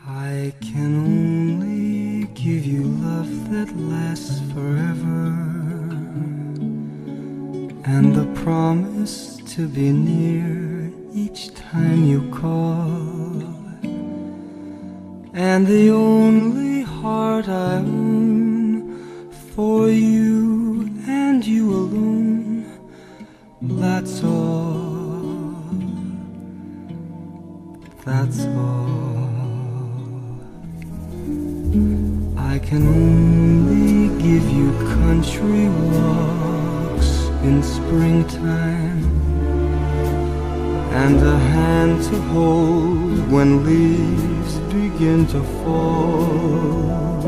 [SPEAKER 20] I can only give you love that lasts forever, and the promise to be near each time you call, and the only heart I own for you and you alone. That's all. That's all. I can only give you country walks in springtime, and a hand to hold when leaves begin to fall,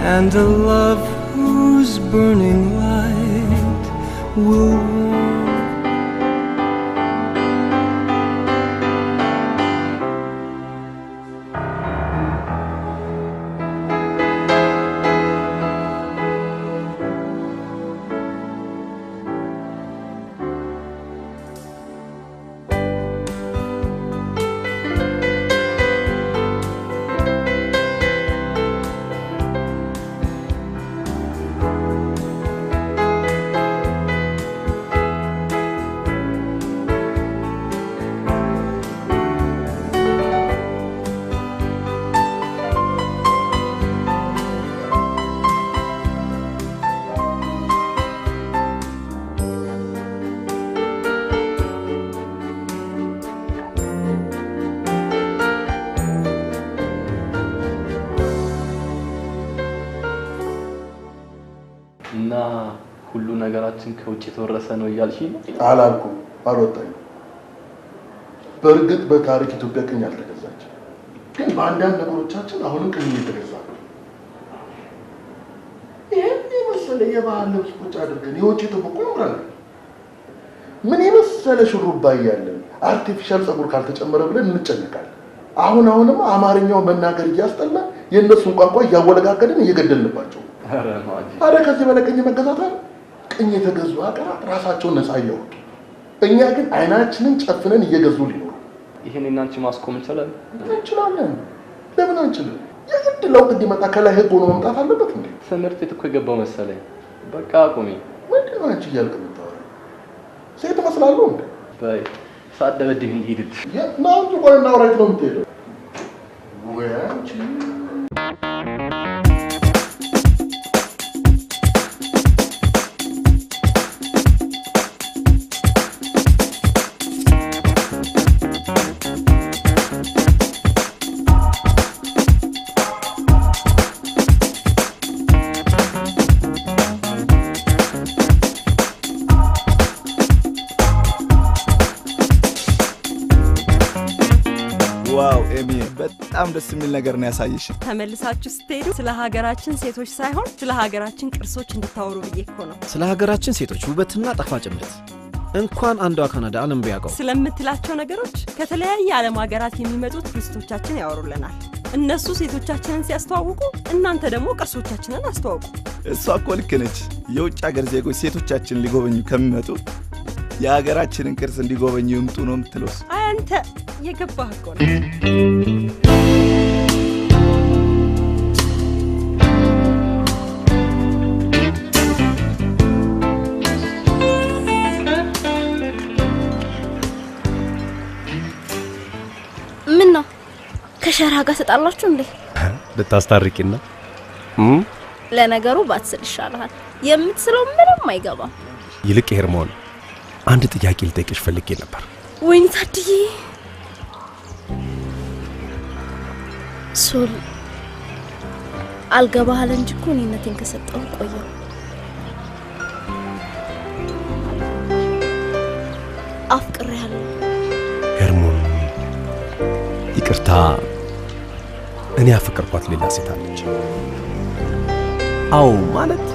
[SPEAKER 20] and a love whose burning light will warm.
[SPEAKER 13] እና ሁሉ ነገራችን ከውጭ ተወረሰ ነው እያልሽ ነው?
[SPEAKER 11] አላልኩም፣ አልወጣኝ። በእርግጥ በታሪክ ኢትዮጵያ ቅኝ አልተገዛች፣ ግን በአንዳንድ ነገሮቻችን አሁንም ቅኝ እየተገዛ ነው። ይሄን የመሰለ የባህል ልብስ ቁጭ አድርገን የውጭ ጥብቆ ያምራል። ምን የመሰለ ሹሩባ እያለን አርቲፊሻል ጸጉር ካልተጨመረ ብለን እንጨነቃለን። አሁንም አማርኛው መናገር እያስጠላ የእነሱን ቋንቋ እያወለጋገድን እየገደልንባቸው። አረ ከዚህ በላይ ቅኝ መገዛት አለ? ቅኝ የተገዙ ሀገራት ራሳቸውን ነፃ እያወጡ፣ እኛ ግን አይናችንን ጨፍነን እየገዙ ሊኖሩ።
[SPEAKER 13] ይሄን እናንቺ ማስቆም እንችላለን?
[SPEAKER 11] እንችላለን። ለምን አንችልም? የግድ ለውጥ እንዲመጣ ከላይ ህግ ሆኖ መምጣት አለበት እንዴ?
[SPEAKER 13] ትምህርት ቤት እኮ የገባው መሰለኝ። በቃ አቁሚ።
[SPEAKER 11] ምንድን ነው አንቺ እያልክ የምታወራው? ሴት እመስላለሁ እንዴ?
[SPEAKER 13] በይ ሳትደበድብ እንሂድልሽ።
[SPEAKER 11] ናንቺ ቆይ እናውራ። የት ነው የምትሄደው? ወይ አንቺ
[SPEAKER 15] ዋው ኤሚ፣ በጣም ደስ የሚል ነገር ነው ያሳየሽ።
[SPEAKER 4] ተመልሳችሁ ስትሄዱ ስለ ሀገራችን ሴቶች ሳይሆን ስለ ሀገራችን ቅርሶች እንድታወሩ ብዬ እኮ ነው።
[SPEAKER 16] ስለ ሀገራችን ሴቶች ውበትና ጣፋጭነት እንኳን አንዷ ካናዳ ዓለም ቢያውቀው
[SPEAKER 4] ስለምትላቸው ነገሮች ከተለያየ ዓለም ሀገራት የሚመጡ ቱሪስቶቻችን ያወሩልናል። እነሱ ሴቶቻችንን ሲያስተዋውቁ፣ እናንተ ደግሞ ቅርሶቻችንን አስተዋውቁ።
[SPEAKER 15] እሷ እኮ ልክ ነች። የውጭ ሀገር ዜጎች ሴቶቻችን ሊጎበኙ ከሚመጡ የሀገራችንን ቅርስ እንዲጎበኙ ይምጡ ነው የምትለው።
[SPEAKER 4] አንተ የገባህ እኮ ነው።
[SPEAKER 9] ምን ነው ከሸራ ጋር ተጣላችሁ እንዴ?
[SPEAKER 5] ልታስታርቂና?
[SPEAKER 9] ለነገሩ ባትስል ይሻላል። የምትስለው ምንም አይገባም።
[SPEAKER 5] ይልቅ ሄርሞን አንድ ጥያቄ ልጠይቅሽ ፈልጌ ነበር።
[SPEAKER 9] ወይኔ ታድዬ ሶል አልገባሃል እንጂ እኮ እኔነቴን ከሰጠው ቆየሁ። አፍቅሬያለሁ
[SPEAKER 5] ሄርሞን። ይቅርታ፣ እኔ ያፈቀርኳት ሌላ ሴት አለች። አዎ ማለት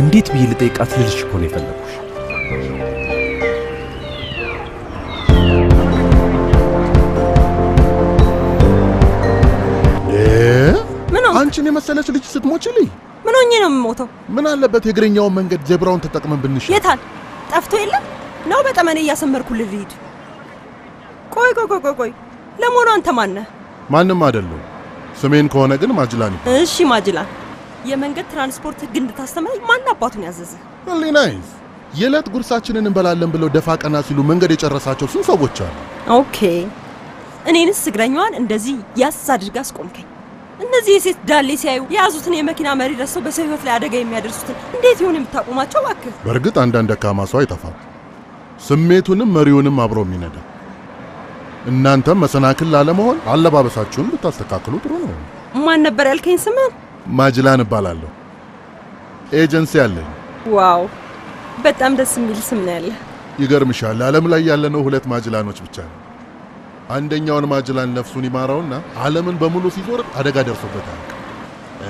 [SPEAKER 5] እንዴት ብዬ ልጠይቃት ልልሽ እኮ ነው የፈለኩሽ።
[SPEAKER 11] አንቺን የመሰለች ልጅ ስትሞችልኝ
[SPEAKER 4] ምን ሆኜ ነው የምሞተው?
[SPEAKER 11] ምን አለበት የእግረኛውን መንገድ ዜብራውን ተጠቅመን ብንሽ?
[SPEAKER 4] የታል? ጠፍቶ የለም ነው? በጠመኔ እያሰመርኩልህ ልሂድ። ቆይ ለመሆኑ አንተ ማን ነህ?
[SPEAKER 11] ማንም አይደለም። ስሜን ከሆነ ግን ማጅላን ይባላል።
[SPEAKER 4] እሺ ማጅላን፣ የመንገድ ትራንስፖርት ህግ እንድታስተምረኝ ማን አባቱን ያዘዘ?
[SPEAKER 11] ህሊናይስ የዕለት ጉርሳችንን እንበላለን ብለው ደፋ ቀና ሲሉ መንገድ የጨረሳቸው ስንት ሰዎች አሉ።
[SPEAKER 4] ኦኬ እኔንስ እግረኛዋን እንደዚህ ያስ አድርጋ አስቆምከኝ። እነዚህ የሴት ዳሌ ሲያዩ የያዙትን የመኪና መሪ ረስተው በሰው ህይወት ላይ አደጋ የሚያደርሱትን እንዴት ይሆን የምታቆማቸው? እባክህ።
[SPEAKER 11] በእርግጥ አንዳንድ ደካማ ሰው አይጠፋም፣ ስሜቱንም መሪውንም አብሮ የሚነዳ። እናንተም መሰናክል ላለመሆን አለባበሳችሁን ብታስተካክሉ ጥሩ ነው።
[SPEAKER 4] ማን ነበር ያልከኝ ስምን?
[SPEAKER 11] ማጅላን እባላለሁ። ኤጀንሲ አለኝ።
[SPEAKER 4] ዋው በጣም ደስ የሚል ስም ነው ያለ።
[SPEAKER 11] ይገርምሻል፣ ዓለም ላይ ያለነው 2 ማጅላኖች ብቻ ነው። አንደኛውን ማጅላን ነፍሱን ይማራውና ዓለምን በሙሉ ሲዞር አደጋ ደርሶበታል።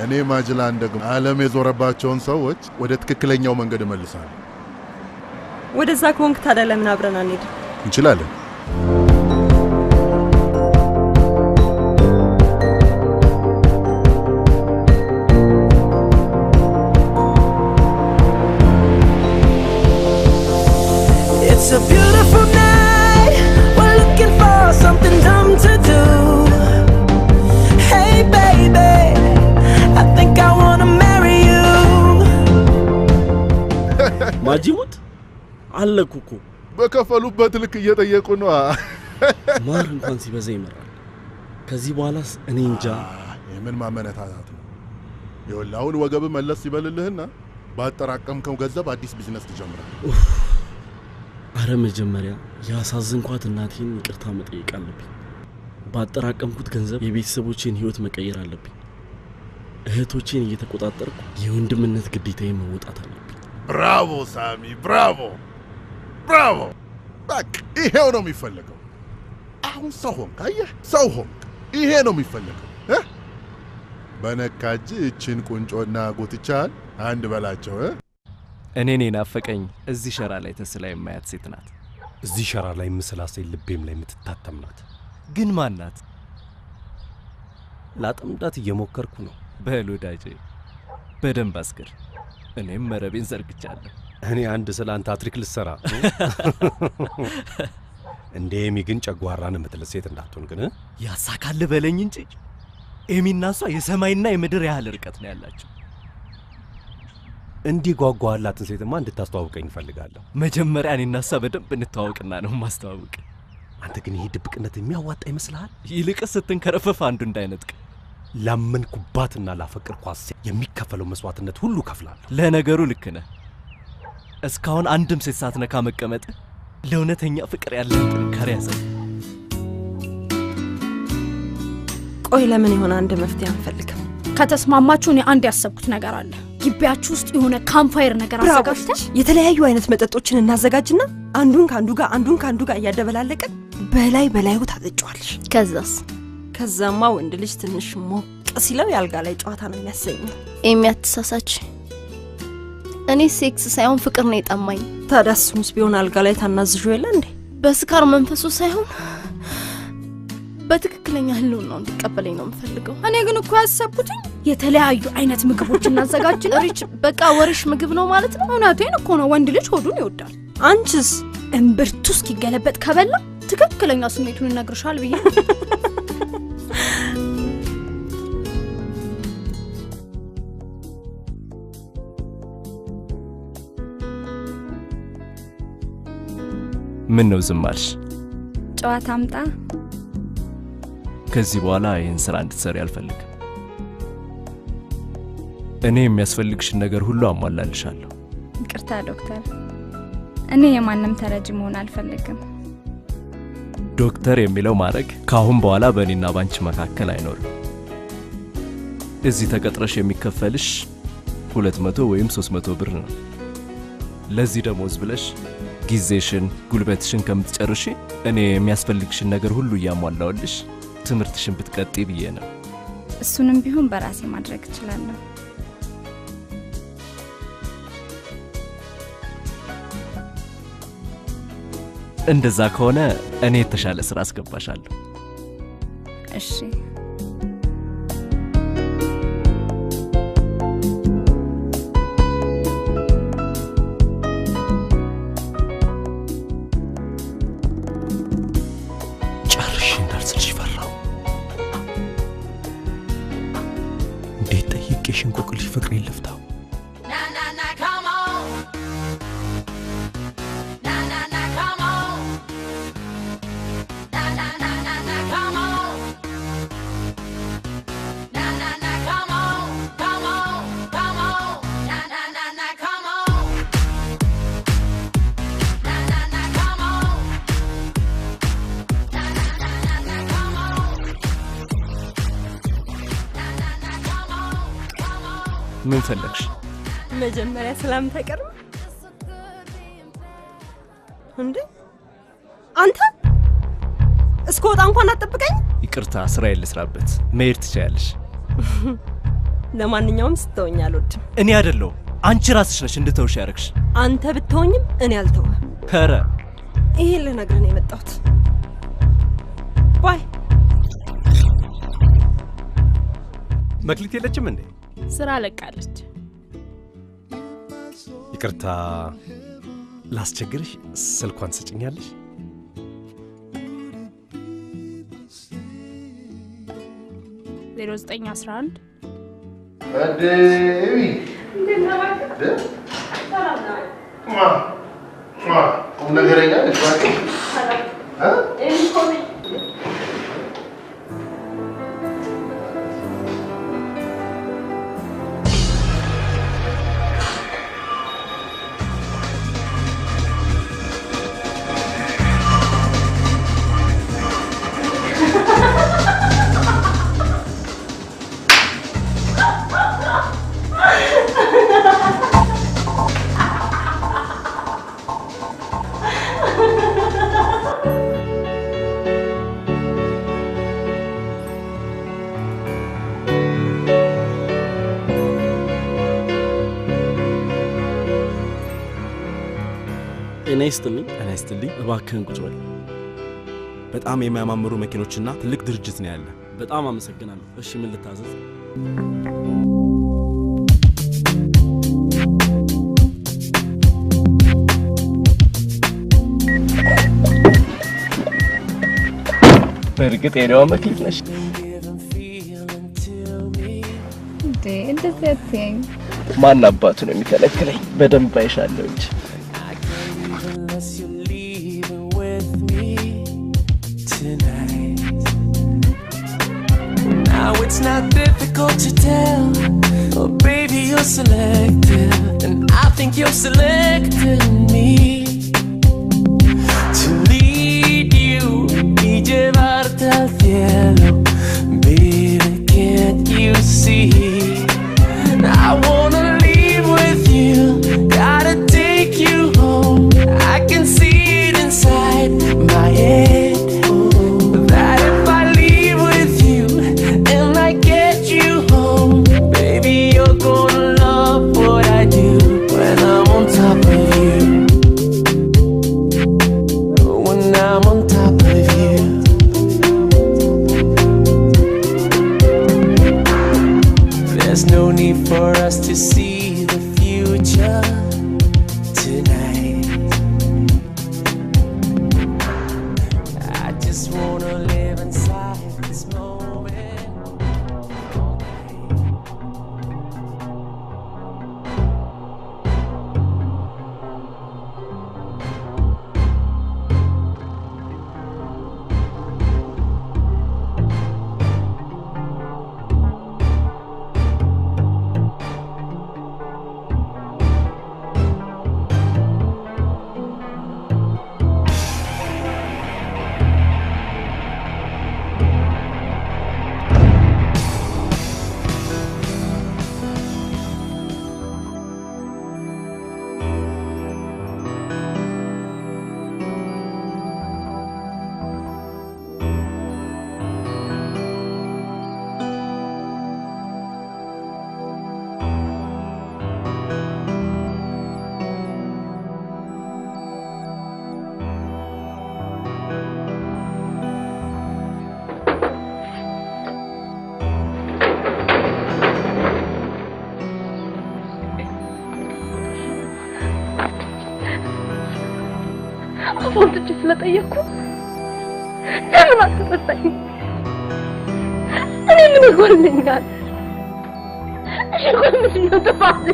[SPEAKER 11] እኔ ማጅላን ደግሞ ዓለም የዞረባቸውን ሰዎች ወደ ትክክለኛው መንገድ እመልሳለሁ።
[SPEAKER 4] ወደዛ ከሆንክ ታዲያ ለምን አብረን አንሄድም?
[SPEAKER 11] እንችላለን።
[SPEAKER 20] It's a beautiful night. We're looking for something dumb to do. Hey baby, I think I wanna marry you.
[SPEAKER 19] ማጂሙት አለኩኩ
[SPEAKER 11] በከፈሉበት ልክ እየጠየቁ ነው።
[SPEAKER 19] ማር እንኳን ሲበዛ ይመራል። ከዚህ በኋላስ እኔ እንጃ።
[SPEAKER 11] የምን ማመነታታት ነው? የወላውን ወገብ መለስ ይበልልህና ባጠራቀምከው ገንዘብ አዲስ ቢዝነስ ትጀምራለህ።
[SPEAKER 19] አረ መጀመሪያ ያሳዝንኳት እናቴን ይቅርታ መጠየቅ አለብኝ። ባጠራቀምኩት ገንዘብ የቤተሰቦቼን ህይወት መቀየር አለብኝ። እህቶቼን እየተቆጣጠርኩ የወንድምነት ግዴታዬን መወጣት አለብኝ።
[SPEAKER 11] ብራቮ ሳሚ፣ ብራቮ ብራቮ። በቃ ይሄው ነው የሚፈልገው። አሁን ሰው ሆንክ፣ አየህ፣ ሰው ሆንክ። ይሄ ነው የሚፈልገው። በነካጅ እችን ቁንጮና ጉትቻል አንድ በላቸው።
[SPEAKER 5] እኔ ናፈቀኝ እዚህ ሸራ ላይ ተስላ የማያት ሴት ናት።
[SPEAKER 16] እዚህ ሸራ ላይ ምስላሴ ልቤም ላይ የምትታተም ናት።
[SPEAKER 5] ግን ማን ናት?
[SPEAKER 16] ላጠምዳት እየሞከርኩ ነው።
[SPEAKER 5] በል ወዳጄ በደንብ አስገር። እኔም መረቤን ዘርግቻለሁ።
[SPEAKER 16] እኔ አንድ ስለ አንተ አትሪክ ልሰራ እንደ ኤሚ ግን ጨጓራን የምትል ሴት እንዳትሆን ግን
[SPEAKER 5] ያሳካል በለኝ እንጂ ኤሚና እሷ የሰማይና የምድር ያህል ርቀት ነው ያላቸው።
[SPEAKER 16] እንዲህ ጓጓላትን ሴትማ እንድታስተዋውቀኝ እፈልጋለሁ።
[SPEAKER 5] መጀመሪያ እኔና እሷ በደንብ እንተዋወቅና ነው ማስተዋወቅ።
[SPEAKER 16] አንተ ግን ይሄ ድብቅነት የሚያዋጣ ይመስልሃል?
[SPEAKER 5] ይልቅስ ስትንከረፈፍ አንዱ እንዳይነጥቅ።
[SPEAKER 16] ላመንኩባትና ላፈቅርኳት ሴት የሚከፈለው መስዋዕትነት ሁሉ ከፍላለሁ።
[SPEAKER 5] ለነገሩ ልክ ነህ። እስካሁን አንድም ሴት ሳትነካ መቀመጥ ለእውነተኛ ፍቅር ያለን ጥንካሬ ያሳያል።
[SPEAKER 4] ቆይ ለምን ይሆን አንድ መፍትሄ አንፈልግም?
[SPEAKER 1] ከተስማማችሁ እኔ አንድ ያሰብኩት ነገር አለ። ግቢያችሁ ውስጥ የሆነ ካምፋየር ነገር አዘጋጅተን
[SPEAKER 4] የተለያዩ አይነት መጠጦችን እናዘጋጅና አንዱን ካንዱ ጋር እያደበላለቀን በላዩ ታጠጫዋለሽ። ከዛማ ወንድ ልጅ ትንሽ ሞቅ ሲለው ያልጋ ላይ ጨዋታ ነው የሚያሰኘው።
[SPEAKER 9] የሚያተሳሳች እኔ ሴክስ ሳይሆን ፍቅር ነው የጠማኝ።
[SPEAKER 4] ታዲያ እሱንስ ቢሆን አልጋ ላይ ታናዝዡ የለ እንዴ?
[SPEAKER 9] በስካር መንፈሱ ሳይሆን በትክክለኛ ህልውናው እንዲቀበለኝ ነው የምፈልገው።
[SPEAKER 1] እኔ ግን እኮ ያሰብኩት የተለያዩ አይነት ምግቦች እናዘጋጅና
[SPEAKER 9] ሪች በቃ ወርሽ ምግብ ነው ማለት ነው።
[SPEAKER 1] እውነቴን እኮ ነው። ወንድ ልጅ ሆዱን ይወዳል።
[SPEAKER 4] አንቺስ
[SPEAKER 1] እምብርቱ እስኪገለበጥ ከበላ ትክክለኛ ስሜቱን ይነግርሻል ብዬ
[SPEAKER 5] ምን ነው ዝም አልሽ?
[SPEAKER 22] ጨዋታ አምጣ።
[SPEAKER 5] ከዚህ በኋላ ይህን ስራ እንድትሰሪ አልፈልግም። እኔ የሚያስፈልግሽን ነገር ሁሉ አሟላልሻለሁ።
[SPEAKER 22] ይቅርታ ዶክተር፣ እኔ የማንም ተረጂ መሆን አልፈልግም።
[SPEAKER 5] ዶክተር የሚለው ማድረግ ካሁን በኋላ በእኔና ባንቺ መካከል አይኖርም። እዚህ ተቀጥረሽ የሚከፈልሽ 200 ወይም 300 ብር ነው። ለዚህ ደሞዝ ብለሽ ጊዜሽን ጉልበትሽን ከምትጨርሺ እኔ የሚያስፈልግሽን ነገር ሁሉ እያሟላውልሽ ትምህርትሽን ብትቀጥይ ብዬ ነው።
[SPEAKER 22] እሱንም ቢሆን በራሴ ማድረግ እችላለሁ።
[SPEAKER 5] እንደዛ ከሆነ እኔ የተሻለ ስራ አስገባሻለሁ።
[SPEAKER 22] እሺ።
[SPEAKER 16] ጨርሼ እንዳልስልሽ ፈራሁ። እንዴት ጠይቄሽ እንቆቅልሽ ፍቅሬን ልፍታው?
[SPEAKER 5] ምን ፈለግሽ?
[SPEAKER 4] መጀመሪያ ሰላም ተቀርም እንዴ አንተ እስከወጣ እንኳን አትጠብቀኝ።
[SPEAKER 5] ይቅርታ ስራዬን ልስራበት። መሄድ ትችያለሽ።
[SPEAKER 4] ለማንኛውም ስተውኝ አልወድም።
[SPEAKER 5] እኔ አይደለሁ አንቺ ራስሽ ነሽ እንድተውሽ ያረግሽ።
[SPEAKER 4] አንተ ብትተውኝም እኔ አልተውም።
[SPEAKER 5] ኧረ
[SPEAKER 4] ይሄን ልነግርህ ነው የመጣሁት። ባይ።
[SPEAKER 5] መክሊት የለችም እንዴ?
[SPEAKER 6] ስራ ለቃለች።
[SPEAKER 5] ይቅርታ ላስቸግርሽ፣ ስልኳን ትሰጭኛለሽ?
[SPEAKER 6] ዜሮ 911
[SPEAKER 11] አዴዊ ነገረኛ
[SPEAKER 19] ጤና ይስጥልኝ። እባክህን ቁጭ በል። በጣም የሚያማምሩ መኪኖችና ትልቅ ድርጅት ነው ያለ። በጣም አመሰግናለሁ። እሺ ምን ልታዘዝ?
[SPEAKER 5] በእርግጥ የኔዋ መክሊት ነሽ
[SPEAKER 22] እንዴ? እንደዚህ አትይኝ።
[SPEAKER 5] ማን አባቱ ነው የሚከለክለኝ? በደንብ አይሻለሁ እንጂ
[SPEAKER 7] It's not difficult to tell. Oh baby, you're selective, and I think you're selecting me to lead you, llevarte al cielo. Baby, can't you see? I wanna leave with you, gotta take you home. I can see it inside my head. For us to see the future tonight, I just wanna live inside this moment.
[SPEAKER 9] ወንድች ስለጠየቅኩ ለምን አትፈታኝ? እኔ ምን ይጎልኛል? እሺ ቆይ ምንድን ነው ጥፋቴ?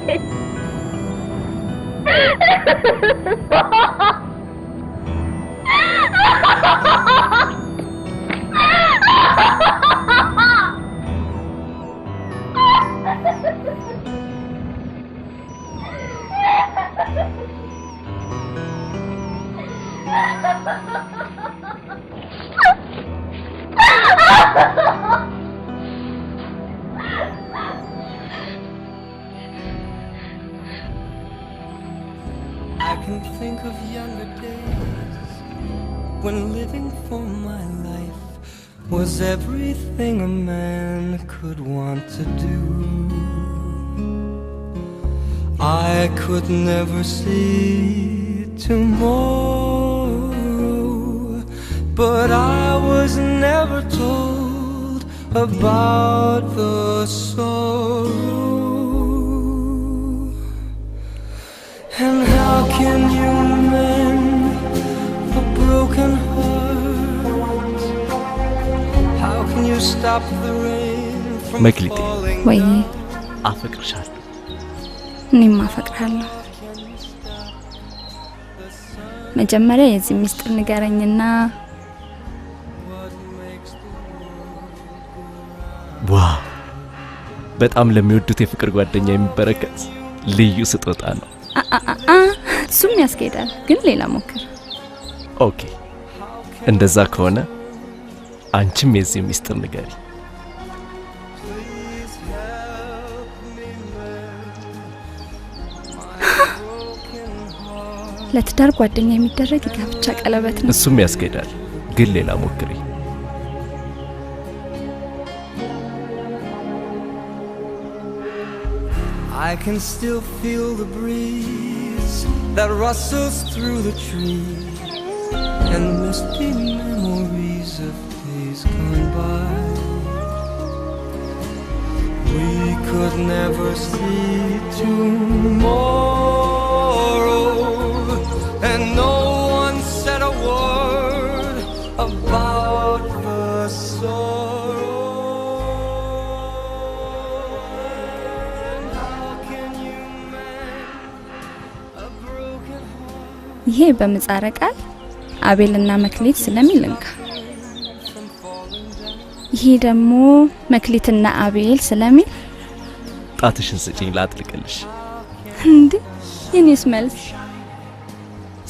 [SPEAKER 20] when living for my life was everything a man could want to do. I could never see tomorrow, but I was never told about the sorrow. And how can you mend a broken heart? How can you stop the rain from
[SPEAKER 5] መክሊቴ
[SPEAKER 22] ወይ
[SPEAKER 5] አፈቅርሻለሁ።
[SPEAKER 22] እኔም አፈቅርሃለሁ። መጀመሪያ የዚህ ሚስጥር ንገረኝና
[SPEAKER 5] ዋው በጣም ለሚወዱት የፍቅር ጓደኛ የሚበረከት ልዩ ስጦታ ነው።
[SPEAKER 22] እሱም ያስኬዳል፣ ግን ሌላ ሞክር።
[SPEAKER 5] ኦኬ እንደዛ ከሆነ አንቺም የዚህ ሚስጥር ንገሪ።
[SPEAKER 22] ለትዳር ጓደኛ የሚደረግ የጋብቻ ቀለበት ነው።
[SPEAKER 5] እሱም ያስኬዳል፣ ግን ሌላ ሞክሪ።
[SPEAKER 20] I can still feel the breeze that rustles through the trees and misty memories of days gone by. We could never see tomorrow, and no one said a word about the sorrow.
[SPEAKER 22] ይሄ በመጻረ ቃል አቤልና መክሊት ስለሚልንካ፣ ይሄ ደግሞ መክሊትና አቤል ስለሚል
[SPEAKER 5] ጣትሽን ስጪኝ ላጥልቅልሽ።
[SPEAKER 22] እንዴ የኔስ መልስ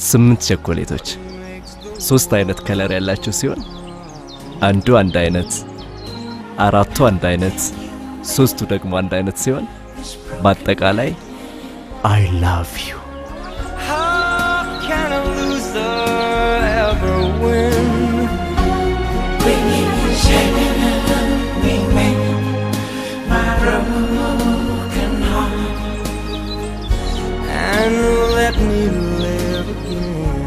[SPEAKER 5] 8 ቸኮሌቶች 3 አይነት ከለር ያላቸው ሲሆን አንዱ አንድ አይነት፣ አራቱ አንድ አይነት፣ 3ቱ ደግሞ አንድ አይነት ሲሆን በአጠቃላይ I love you.
[SPEAKER 20] Can a loser ever win? Singing my broken heart, and let me live again.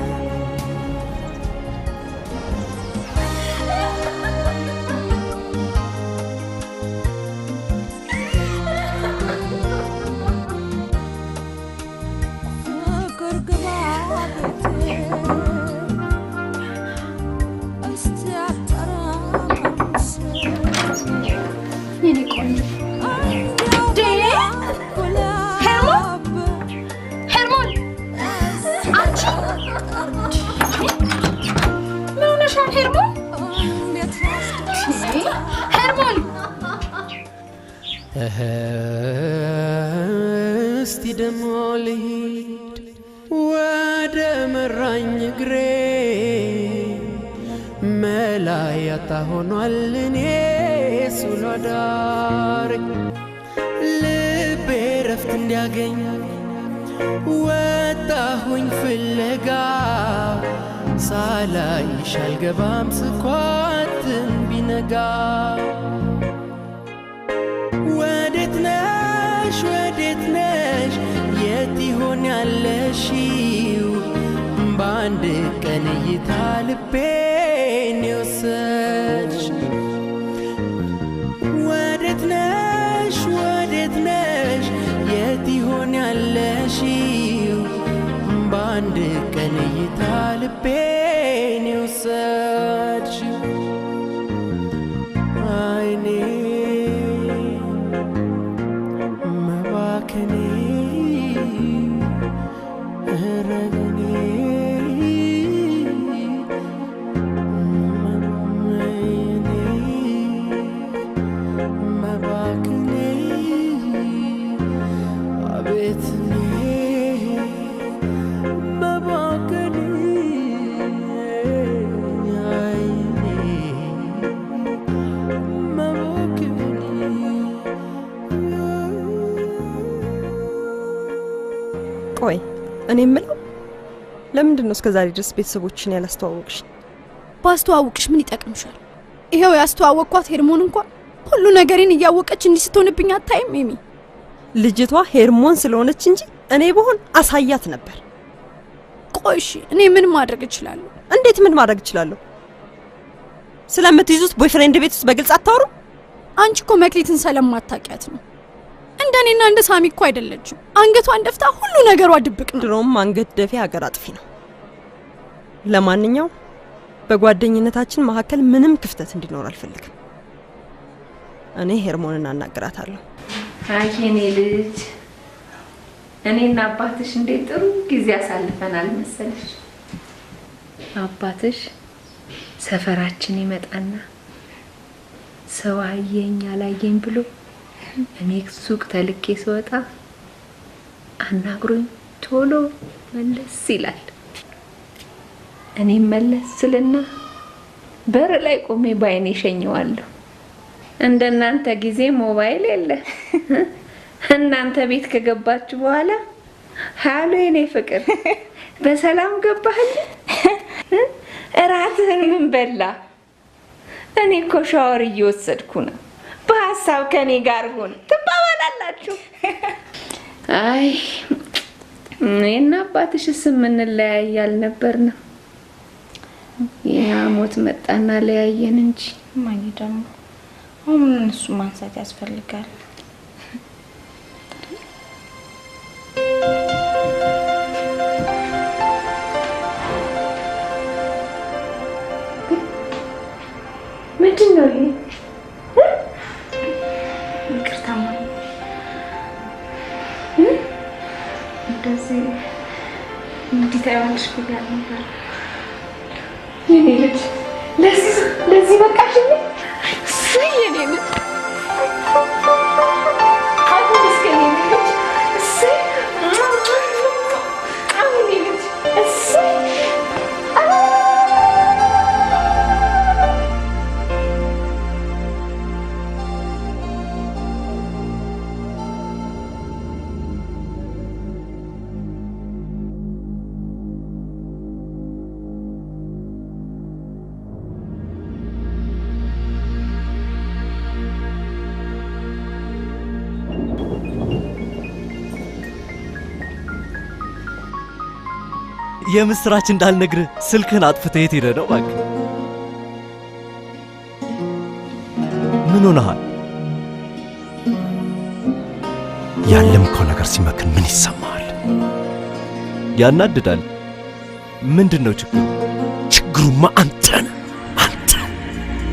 [SPEAKER 20] እስቲ ደሞ ልሂድ ወደ መራኝ እግሬ መላ ያጣ ሆኗል እኔ ሱሎ ዳሬ ልቤ ረፍት እንዲያገኝ ወጣሁኝ ፍለጋ ሳላይሽ አልገባም ስኳትን ቢነጋ ወዴት ነሽ የት ይሆን ያለሽው በአንድ ቀን እይታ ልቤን የወሰድሽ ወዴት ነሽ የት ይሆን ያለሽው በአንድ ቀን እይታ ልቤን የወሰድሽ አይኔ መባከኔ ረገኔ መባከኔ አቤትኔ መባከኔ አይኔ
[SPEAKER 4] ቆይ እኔ የምለው ለምንድን ነው እስከዛሬ ድረስ ቤተሰቦችን ያላስተዋወቅሽ?
[SPEAKER 1] ባስተዋውቅሽ ምን ይጠቅምሻል? ይሄው ያስተዋወቅኳት ሄርሞን እንኳን ሁሉ ነገሬን እያወቀች እንዲስትሆንብኝ አታይም ኤሚ?
[SPEAKER 4] ልጅቷ ሄርሞን ስለሆነች እንጂ እኔ በሆን አሳያት ነበር።
[SPEAKER 1] ቆይሽ እኔ ምን ማድረግ እችላለሁ?
[SPEAKER 4] እንዴት ምን ማድረግ እችላለሁ? ስለምትይዙት ቦይፍሬንድ ቤት ውስጥ በግልጽ አታወሩ?
[SPEAKER 1] አንቺ እኮ መክሊትን ስለማታውቂያት ነው። እንደኔና እንደ ሳሚ እኮ አይደለችም። አንገቷን ደፍታ ሁሉ ነገሯ ድብቅ ነው።
[SPEAKER 4] ድሮም አንገት ደፊ ሀገር አጥፊ ነው። ለማንኛውም በጓደኝነታችን መካከል ምንም ክፍተት እንዲኖር አልፈልግም። እኔ ሄርሞንን አናግራታለሁ።
[SPEAKER 18] አይ የኔ ልጅ፣ እኔና አባትሽ እንዴት ጥሩ ጊዜ አሳልፈናል መሰለሽ። አባትሽ ሰፈራችን ይመጣና ሰው አየኝ አላየኝ ብሎ እኔ ሱቅ ተልኬ ስወጣ አናግሮኝ ቶሎ መለስ ይላል። እኔ መለስ ስልና በር ላይ ቆሜ ባይኔ ሸኘዋለሁ። እንደናንተ ጊዜ ሞባይል የለ። እናንተ ቤት ከገባችሁ በኋላ ሃሎ የኔ ፍቅር በሰላም ገባህል? እራትህን ምን በላ? እኔ እኮ ሻወር እየወሰድኩ ነው። በሐሳብ ከኔ ጋር ሆነ ትባባላላችሁ። አይ እኔና አባትሽስ የምንለያይ አልነበርንም። ያ ሞት መጣና ለያየን እንጂ።
[SPEAKER 22] ማን ደግሞ አሁን እሱ ማንሳት ያስፈልጋል?
[SPEAKER 18] ምንድን ነው ይሄ?
[SPEAKER 22] ይቅርታ ማለት እንደዚህ እንዲታያልሽ ብያለሁ ነበር።
[SPEAKER 18] የኔ ልጅ ለዚህ በቃሽኝ። እሰይ የኔ ልጅ አሁን እስከ የኔ ልጅ እሰይ አሁን የኔ ልጅ እሰይ
[SPEAKER 5] የምስራች እንዳልነግር ስልክህን አጥፍተህ የት ሄደህ ነው? እባክህ ምን ሆነሃል?
[SPEAKER 16] ያለምከው ነገር ሲመክን ምን ይሰማሃል?
[SPEAKER 5] ያናድዳል። ምንድን ነው ችግሩ?
[SPEAKER 16] ችግሩማ አንተ ነህ። አንተ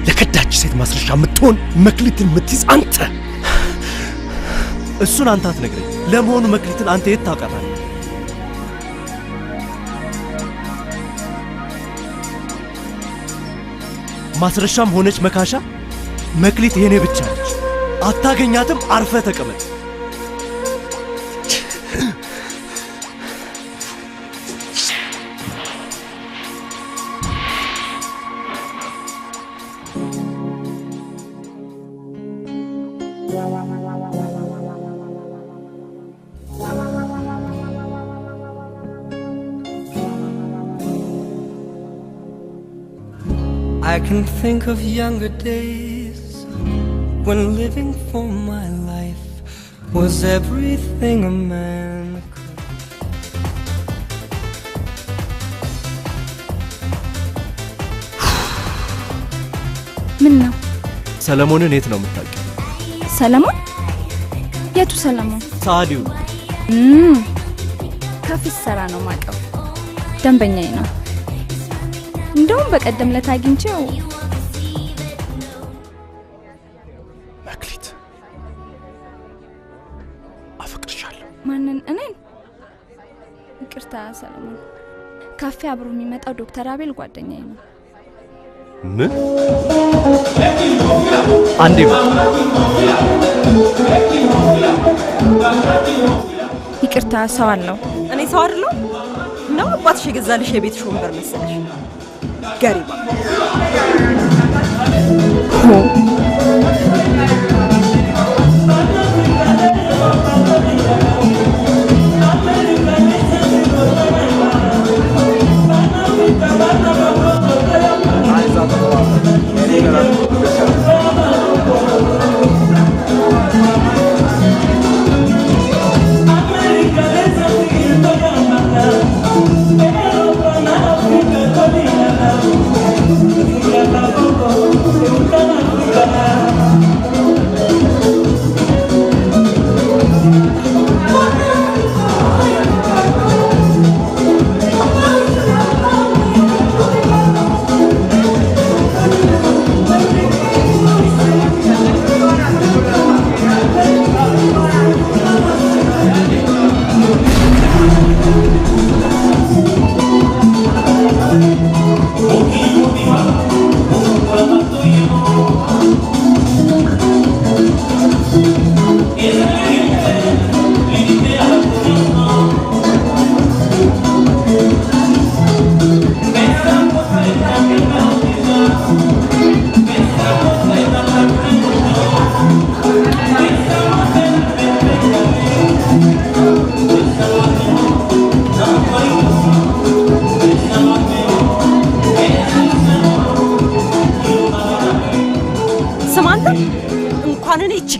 [SPEAKER 16] ለከዳች ሴት ማስረሻ የምትሆን መክሊትን የምትይዝ አንተ።
[SPEAKER 5] እሱን አንተ አትነግረኝ። ለመሆኑ መክሊትን አንተ የት ታውቃታለህ? ማስረሻም ሆነች መካሻ መክሊት የኔ ብቻ ነች። አታገኛትም። አርፈ ተቀመጥ።
[SPEAKER 20] I can think of younger days when living for my life was everything a man could.
[SPEAKER 22] ምን ነው?
[SPEAKER 5] ሰለሞንን የት ነው የምታውቂው?
[SPEAKER 22] ሰለሞን? የቱ ሰለሞን?
[SPEAKER 5] ሳዲው
[SPEAKER 22] ከፊት ሰራ ነው ማቀው። ደንበኛዬ ነው። እንደውም በቀደም ለታ አግኝቼው
[SPEAKER 16] መክሊት አፈቅርሻለሁ።
[SPEAKER 22] ማንን? እኔን? ይቅርታ ሰለሞን፣ ካፌ አብሮ የሚመጣው ዶክተር አቤል ጓደኛዬ ነው።
[SPEAKER 5] ምን? አንዴ
[SPEAKER 22] ይቅርታ፣ ሰው አለው።
[SPEAKER 4] እኔ ሰው አይደለሁ ነው? አባትሽ የገዛልሽ የቤትሽ ወንበር መሰለሽ? ገሪባ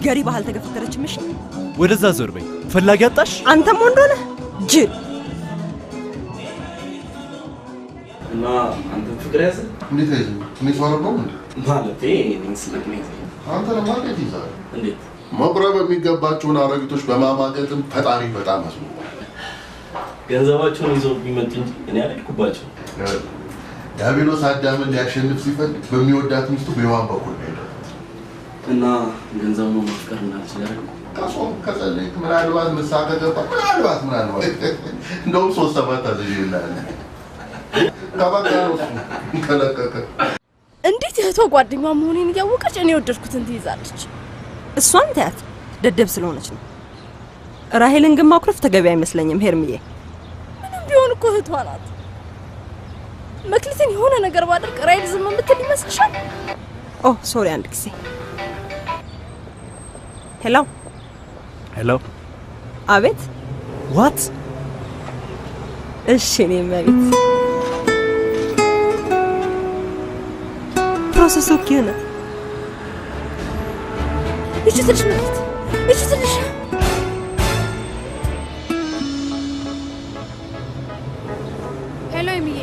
[SPEAKER 4] ገሪ ባህል ተገፈተረች ምሽ
[SPEAKER 5] ወደዛ ዞር በይ ፈላጊ አጣሽ
[SPEAKER 4] አንተም ወንዶነ ጅል
[SPEAKER 13] እና አንተ ፍቅር ያዘ
[SPEAKER 11] እንዴት ያዘ እኔ ሷር ነው
[SPEAKER 13] ማለት እኔ ስለምን
[SPEAKER 11] አንተ ለማለት ይዛል
[SPEAKER 13] እንዴት
[SPEAKER 11] መቁረብ የሚገባቸውን አረጋግጦች በማማገጥም ፈጣሪ በጣም አስቡ
[SPEAKER 13] ገንዘባቸውን ይዘው ቢመጡ እንጂ እኔ አልኩባቸው
[SPEAKER 11] ዳቢሎስ አዳምን ሊያሸንፍ ሲፈልግ በሚወዳት ሚስቱ በዮሐን በኩል ሄደ
[SPEAKER 13] እና ገንዘብ ነው ማፍቀርና ይችላል
[SPEAKER 11] ካሶም ከጸለይ ምናልባት መሳቀ ገባ ምናልባት እንደውም 3-7 አዘዥ ይላል ካባካሮስ ከለከከ
[SPEAKER 9] እንዴት እህቷ ጓደኛዋ መሆኔን እያወቀች እኔ ወደድኩትን ትይዛለች
[SPEAKER 4] እሷን ታያት ደደብ ስለሆነች ነው ራሄልን ግን ማኩረፍ ተገቢ አይመስለኝም ሄርሚዬ
[SPEAKER 9] ምንም ቢሆን እኮ እህቷ ናት መክሊትን የሆነ ነገር ባደርግ ራሄል ዝም የምትል ይመስልሻል
[SPEAKER 4] ኦ ሶሪ አንድ ጊዜ ሄሎ
[SPEAKER 5] ሄሎ
[SPEAKER 4] አቤት
[SPEAKER 5] ዋት
[SPEAKER 4] እሺ እኔ ማለት ፕሮሰሱ ከነ
[SPEAKER 9] እሺ ትልሽ ማለት እሺ ትልሽ ሄሎ የሚዬ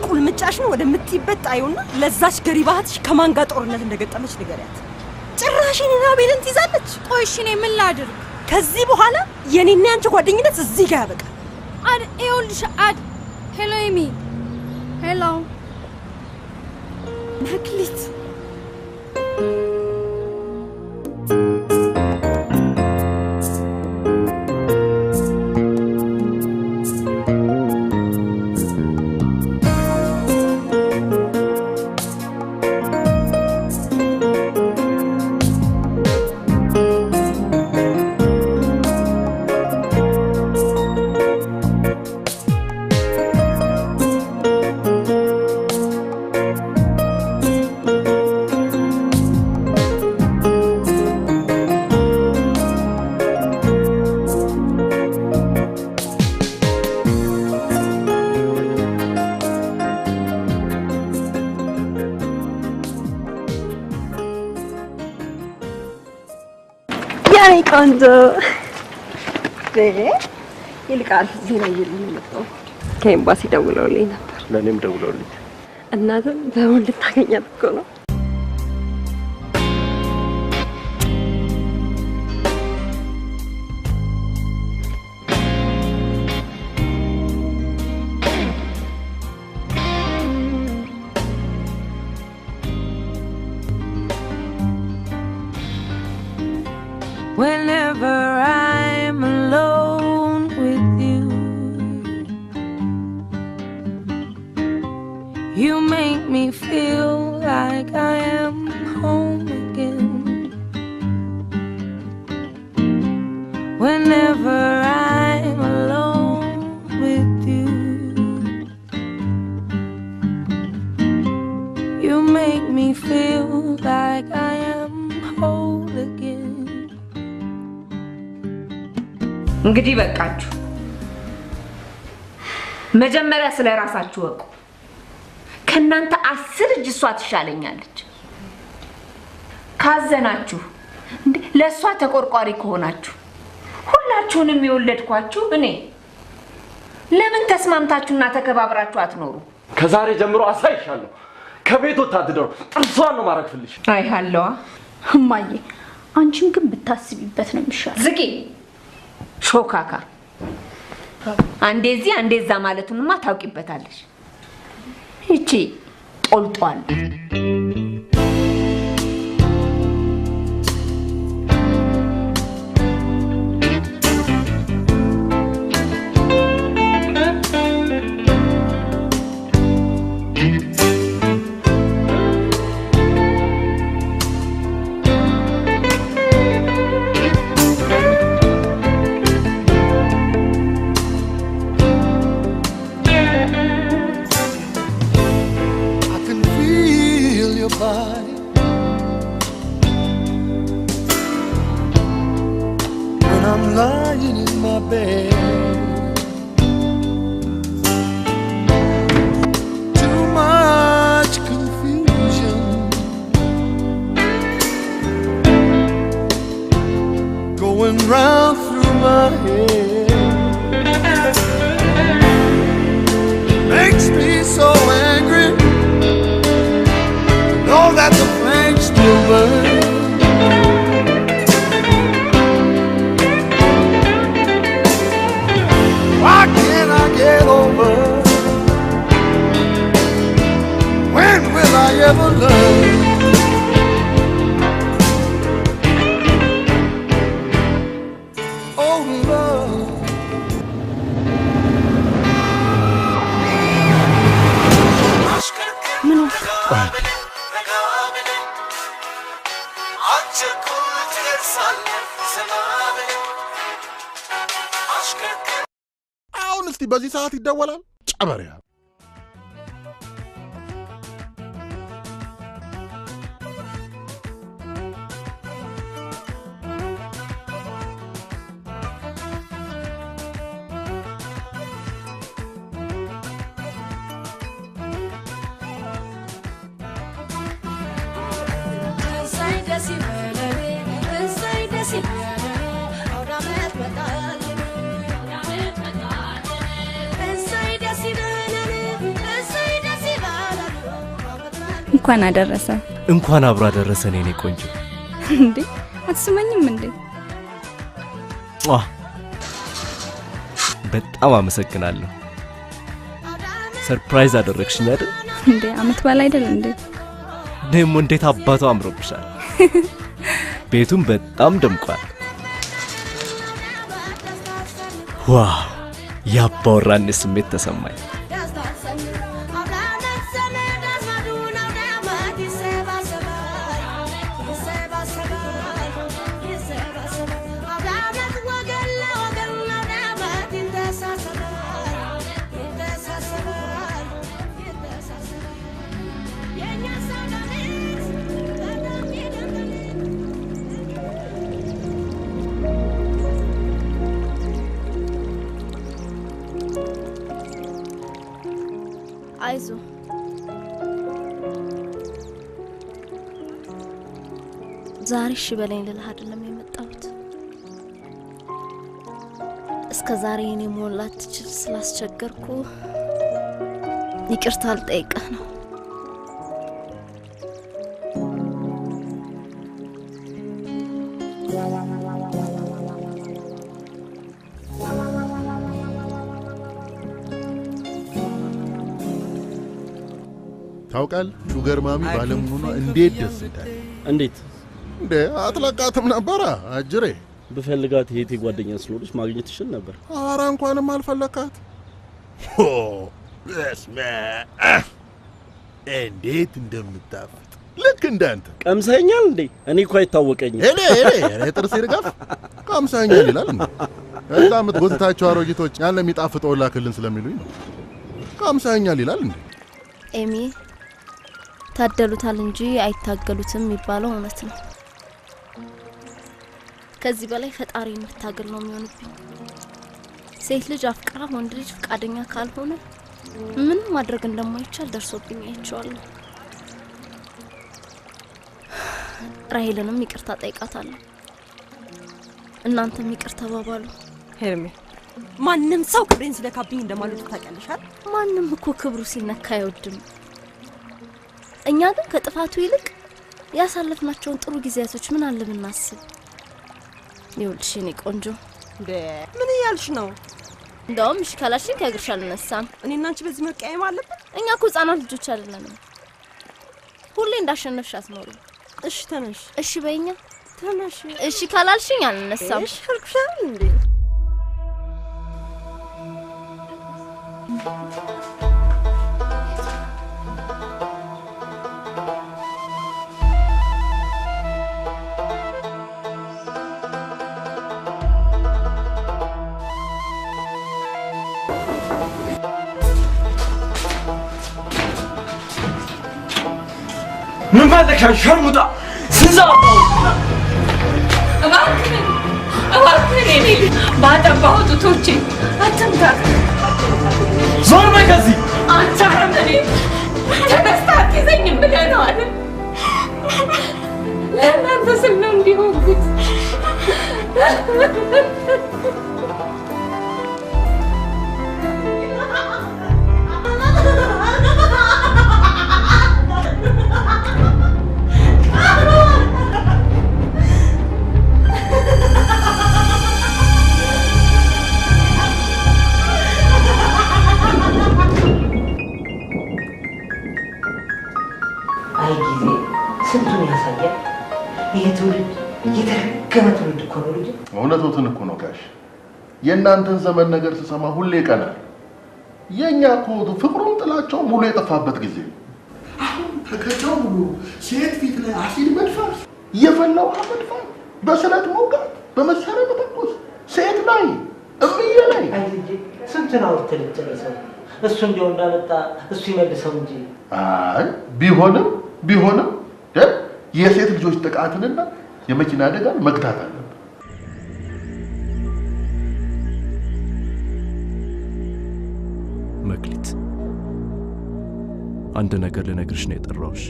[SPEAKER 4] ቁልምጫሽ ነው ወደምትይበት ጣዩና ለዛች ገሪባትሽ ከማን ጋር ጦርነት እንደገጠመች ንገሪያት ጭራሽ እኔና ቤልን ትይዛለች
[SPEAKER 1] ቆይ እሺ እኔ ምን ላድርግ
[SPEAKER 4] ከዚህ በኋላ የኔና አንቺ ጓደኝነት እዚህ ጋር ያበቃል
[SPEAKER 1] አድ ይኸውልሽ አድ ሄሎ ኤሚ ሄሎ
[SPEAKER 4] መክሊት ቆንጆ ይልቃል ዜና ይልመጣው ከኤምባሲ ደውለውልኝ ነበር
[SPEAKER 5] ለኔም ደውለውልኝ
[SPEAKER 4] እናትም በወንድ ልታገኛት እኮ ነው
[SPEAKER 7] Whenever I'm alone with you, you make me feel like I am home again. Whenever I'm alone with you, you make me feel like I am whole again.
[SPEAKER 18] እንግዲህ በቃችሁ መጀመሪያ ስለ ራሳችሁ ወቁ ከናንተ 10 እጅ እሷ ትሻለኛለች ካዘናችሁ እንዴ ለሷ ተቆርቋሪ ከሆናችሁ ሁላችሁንም የወለድኳችሁ እኔ ለምን ተስማምታችሁና ተከባብራችሁ አትኖሩ?
[SPEAKER 14] ከዛሬ ጀምሮ አሳይሻለሁ። ከቤት ወታደር ጥርሷን ነው ማረግፍልሽ።
[SPEAKER 1] አይ ሃለዋ እማዬ አንቺም ግን ብታስቢበት ነው የሚሻለው።
[SPEAKER 18] ዝቂ ሾካካ አንዴ እዚህ አንዴ እዛ ማለቱንማ ታውቂበታለሽ። እቺ ጦልጧል
[SPEAKER 11] በዚህ ሰዓት ይደወላል ጨበሪያ
[SPEAKER 22] እንኳን አደረሰ።
[SPEAKER 5] እንኳን አብሮ አደረሰን የኔ ቆንጆ።
[SPEAKER 22] እንዴ አትስመኝም እንዴ?
[SPEAKER 5] በጣም አመሰግናለሁ። ሰርፕራይዝ አደረግሽኝ አይደል?
[SPEAKER 22] እንዴ አመት በዓል አይደል እንዴ?
[SPEAKER 5] ደሞ እንዴት አባቱ አምሮብሻል። ቤቱም በጣም ደምቋል። ዋው ያባወራን ስሜት ተሰማኝ።
[SPEAKER 9] አይዞ ዛሬ እሺ በለኝ ልልህ አይደለም የመጣሁት። እስከ ዛሬ እኔ ሞላት ትችል ስላስቸገርኩ ይቅርታ ልጠይቅህ ነው።
[SPEAKER 11] ታውቃል ሹገር ማሚ ባለመሆኗ እንዴት ደስ እንዳለ።
[SPEAKER 19] እንዴት
[SPEAKER 11] እንዴ አትለቃትም ነበር አጅሬ?
[SPEAKER 19] ብፈልጋት የቴ ጓደኛ ስለሆነች ማግኘት ይችል ነበር።
[SPEAKER 11] ኧረ እንኳንም አልፈለካት። በስመ እንዴት እንደምታፍጥ ልክ እንዳንተ
[SPEAKER 19] ቀምሰኛል እንዴ? እኔ እኮ አይታወቀኝም።
[SPEAKER 11] እኔ ጥርሴ ድጋፍ ቀምሰኛል ይላል እንዴ? እዛ የምትጎትታቸው አሮጊቶች ያን ለሚጣፍጠው ላክልን ስለሚሉኝ ነው። ቀምሰኛል ይላል እንዴ?
[SPEAKER 9] ኤሚ ታደሉታል እንጂ አይታገሉትም የሚባለው እውነት ነው። ከዚህ በላይ ፈጣሪ መታገል ነው የሚሆንብኝ። ሴት ልጅ አፍቅራ ወንድ ልጅ ፈቃደኛ ካልሆነ ምን ማድረግ እንደማይቻል ደርሶብኝ አይቻለሁ። ራሄልንም ይቅርታ ጠይቃታለሁ። እናንተም ይቅርታ ተባባሉ።
[SPEAKER 4] ሄርሜ ማንም ሰው ክብሬን ሲነካብኝ እንደማለት ታውቂያለሽ።
[SPEAKER 9] ማንም እኮ ክብሩ ሲነካ አይወድም። እኛ ግን ከጥፋቱ ይልቅ ያሳለፍናቸውን ጥሩ ጊዜያቶች ምን አለ ብናስብ። ይኸውልሽ የኔ ቆንጆ
[SPEAKER 4] ምን እያልሽ ነው?
[SPEAKER 9] እንደውም እሺ ካላልሽኝ ከእግርሽ አልነሳም።
[SPEAKER 4] እኔና አንቺ በዚህ መቀየም አለብን?
[SPEAKER 9] እኛ እኮ ህጻናት ልጆች አይደለንም። ሁሌ እንዳሸነፍሽ አትኖሪም።
[SPEAKER 4] እሺ ተነሽ።
[SPEAKER 9] እሺ በይኛ
[SPEAKER 4] ተነሽ።
[SPEAKER 9] እሺ ካላልሽኝ አልነሳም።
[SPEAKER 4] እሺ አልኩሽ እንዴ?
[SPEAKER 14] ምን ፈለግሽ ሸርሙጣ? ስንዛው
[SPEAKER 18] እባክህን የኔ ልጅ ባጠባሁ ጡቶቼ አትምታት።
[SPEAKER 14] ዞር በይ ከዚህ።
[SPEAKER 18] አንተ አረመኔ ተነስታ አትይዘኝም ብለህ ነው አይደል? ለእናንተ ስል ነው እንዲሆንኩት።
[SPEAKER 17] አይ ጊዜ ስንቱን ያሳያል። ይህ ትውልድ የተረገመ ትውልድ እኮ ነው ልጅ።
[SPEAKER 11] እውነቱን እኮ ነው ጋሽ። የእናንተን ዘመን ነገር ስሰማ ሁሌ ይቀናል። የእኛ እኮ ፍቅሩም ጥላቸው ሙሉ የጠፋበት ጊዜ ነው። አሁን ተከታው ሙሉ ሴት ፊት ላይ አሲድ መድፋት፣ የፈላ ውሃ መድፋት፣ በስለት መውጋት፣ በመሳሪያ መተኮስ፣ ሴት ላይ እምዬ ላይ።
[SPEAKER 17] አይ ልጅ ስንቱን አውርተን ልጨርሰው። እሱ እንዲያው እንዳመጣ እሱ ይመልሰው እንጂ።
[SPEAKER 11] አይ ቢሆንም የሴት ልጆች ጥቃትንና የመኪና አደጋን መግታት አለብን።
[SPEAKER 5] መክሊት አንድ ነገር ልነግርሽ ነው የጠራሁሽ።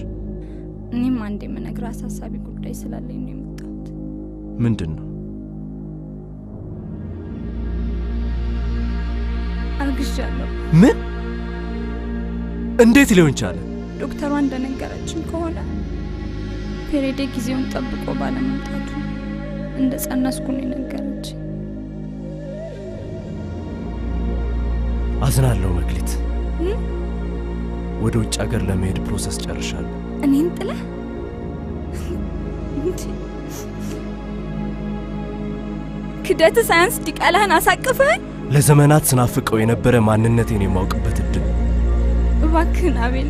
[SPEAKER 22] እኔም አንድ የምነግርህ አሳሳቢ ጉዳይ ስላለኝ ነው የመጣሁት።
[SPEAKER 5] ምንድን ነው?
[SPEAKER 22] አርግዣለሁ።
[SPEAKER 5] ምን? እንዴት ሊሆን ቻለ?
[SPEAKER 22] ዶክተሯ እንደነገረችን ከሆነ ፔሬዴ ጊዜውን ጠብቆ ባለመምጣቱ እንደ ጸነስኩ ነው የነገረችኝ።
[SPEAKER 5] አዝናለሁ መክሊት። ወደ ውጭ ሀገር ለመሄድ ፕሮሰስ ጨርሻለሁ።
[SPEAKER 22] እኔን ጥለህ? ክደት ሳያንስ ዲቃላህን አሳቅፈህ
[SPEAKER 5] ለዘመናት ስናፍቀው የነበረ ማንነቴን የማውቅበት እድል።
[SPEAKER 22] እባክህን አቤል፣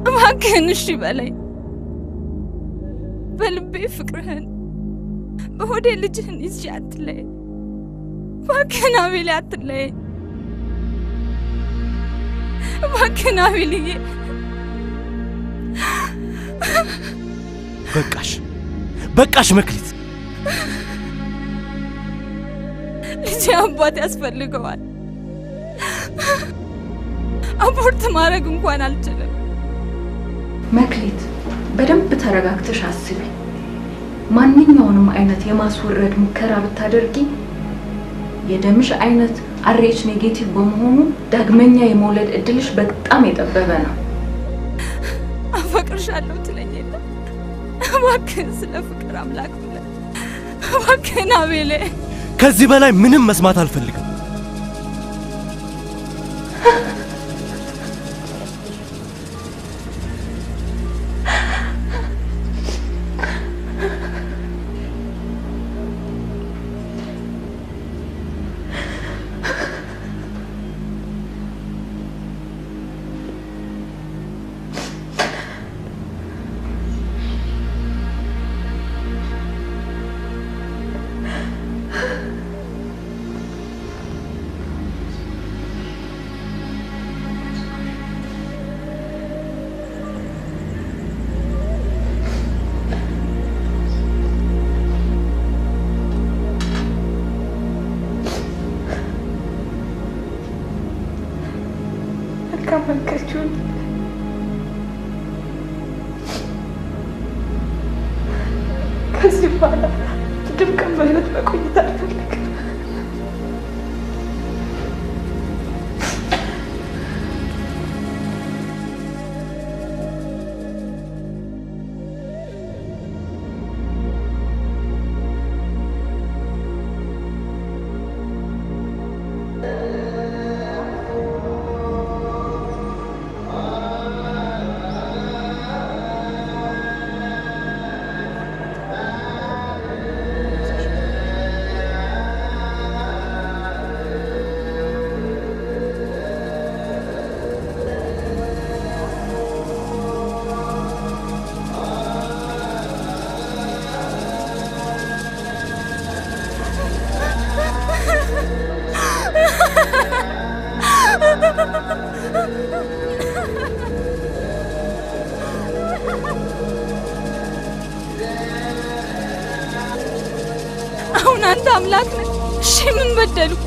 [SPEAKER 22] እባክህን እሺ በለኝ። በልቤ ፍቅርህን፣ በሆዴ ልጅህን ይዤ አትለይ። እባክህን አቤል አትለይ። እባክህን አቤልዬ።
[SPEAKER 5] በቃሽ መክሊት።
[SPEAKER 22] ልጄ አባት ያስፈልገዋል። አቦርት ማድረግ እንኳን አልችልም።
[SPEAKER 18] መክሊት በደንብ ተረጋግተሽ አስቢ። ማንኛውንም አይነት የማስወረድ ሙከራ ብታደርጊ የደምሽ አይነት አርኤች ኔጌቲቭ በመሆኑ ዳግመኛ የመውለድ እድልሽ በጣም የጠበበ ነው።
[SPEAKER 22] አፈቅርሻለሁ ትለኝ የለ? እባክህን ስለ ፍቅር አምላክ ብለህ እባክህን አቤሌ።
[SPEAKER 5] ከዚህ በላይ ምንም መስማት አልፈልግም።
[SPEAKER 4] በኋላ ድምቅም በህይወት መቆየት አልፈልግም።
[SPEAKER 22] አሁን አንተ አምላክ ነህ። እሺ ምን በደልኩ?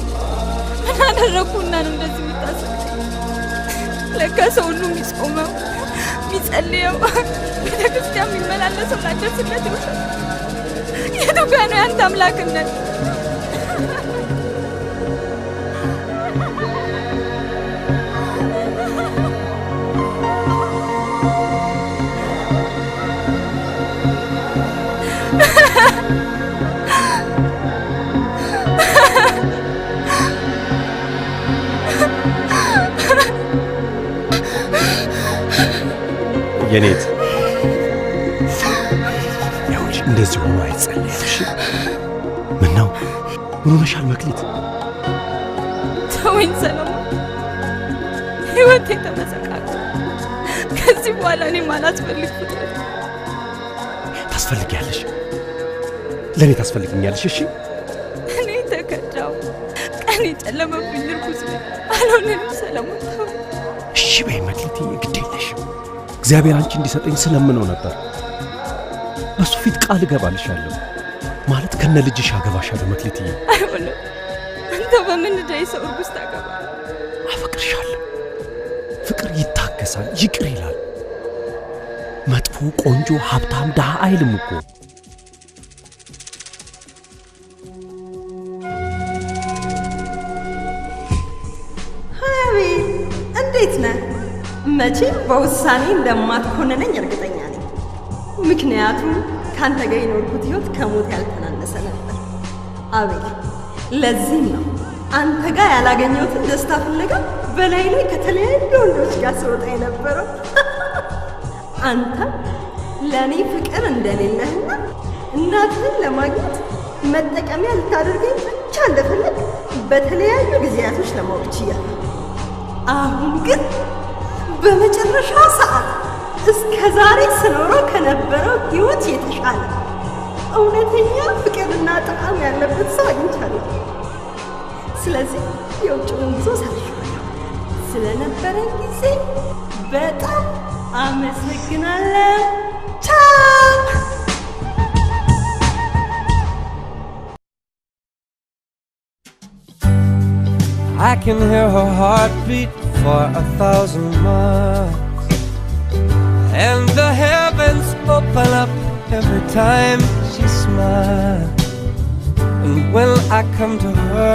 [SPEAKER 22] ምን አደረኩና ነው እንደዚህ የምታስበኝ? ለካ ሰው ሁሉ የሚጾመው የሚጸልየው ቤተክርስቲያን የሚመላለሰው ላደርስለት ይውሻል። የቱ ጋ ነው ያንተ አምላክነት?
[SPEAKER 16] የኔት ይኸውልሽ እንደዚህ ሆኖ አይጸለይሽ። ምን ነው ምን ሆነሻል መክሊት?
[SPEAKER 22] ተወኝ ሰለሞን፣ ህይወቴ ተመሰቃቀለ። ከዚህ በኋላ እኔ አላስፈልግኩት።
[SPEAKER 16] ታስፈልጊያለሽ፣ ለእኔ ታስፈልግኛለሽ። እሺ
[SPEAKER 22] እኔ ተከዳው፣ ቀን የጨለመብኝ እርኩስ ነኝ። አልሆንም ሰለሞን፣ ተወኝ።
[SPEAKER 16] እሺ በይ መክሊት፣ ግድ የለሽም። እግዚአብሔር አንቺ እንዲሰጠኝ ስለምነው ነበር። በሱ ፊት ቃል እገባልሻለሁ፣ ማለት ከነ ልጅሽ አገባሻለሁ መክሊትዬ።
[SPEAKER 22] አይሆንም። አንተ በምን ዕዳዬ ሰው እርጉዝ ታገባለህ?
[SPEAKER 16] አፈቅርሻለሁ። ፍቅር ይታገሳል፣ ይቅር ይላል። መጥፎ፣ ቆንጆ፣ ሀብታም፣ ድሃ አይልም እኮ።
[SPEAKER 4] አቤል እንዴት ነህ? መቼም በውሳኔ እንደማትኮንነኝ እርግጠኛ ነኝ። ምክንያቱም ካንተ ጋር የኖርኩት ህይወት ከሞት ያልተናነሰ ነበር። አቤል ለዚህም ነው አንተ ጋር ያላገኘሁትን ደስታ ፍለጋ በላይ ላይ ከተለያዩ ወንዶች ጋር ስወጣ የነበረው። አንተ ለእኔ ፍቅር እንደሌለህና እናትህን ለማግኘት መጠቀሚያ ልታደርገኝ ብቻ እንደፈለግ በተለያዩ ጊዜያቶች ለማወቅ ችያለሁ። አሁን ግን በመጨረሻ ሰዓት እስከ ዛሬ ስኖረው ከነበረው ህይወት የተሻለ እውነተኛ ፍቅርና ጣዕም ያለበት ሰው አግኝቻለሁ። ስለዚህ የውጭውን ጉዞ ሰርሻለሁ። ስለነበረን ጊዜ በጣም አመሰግናለሁ። ቻው።
[SPEAKER 20] I can hear her heartbeat for 1,000 miles, and the heavens open up every time she smiles. And when I come to her,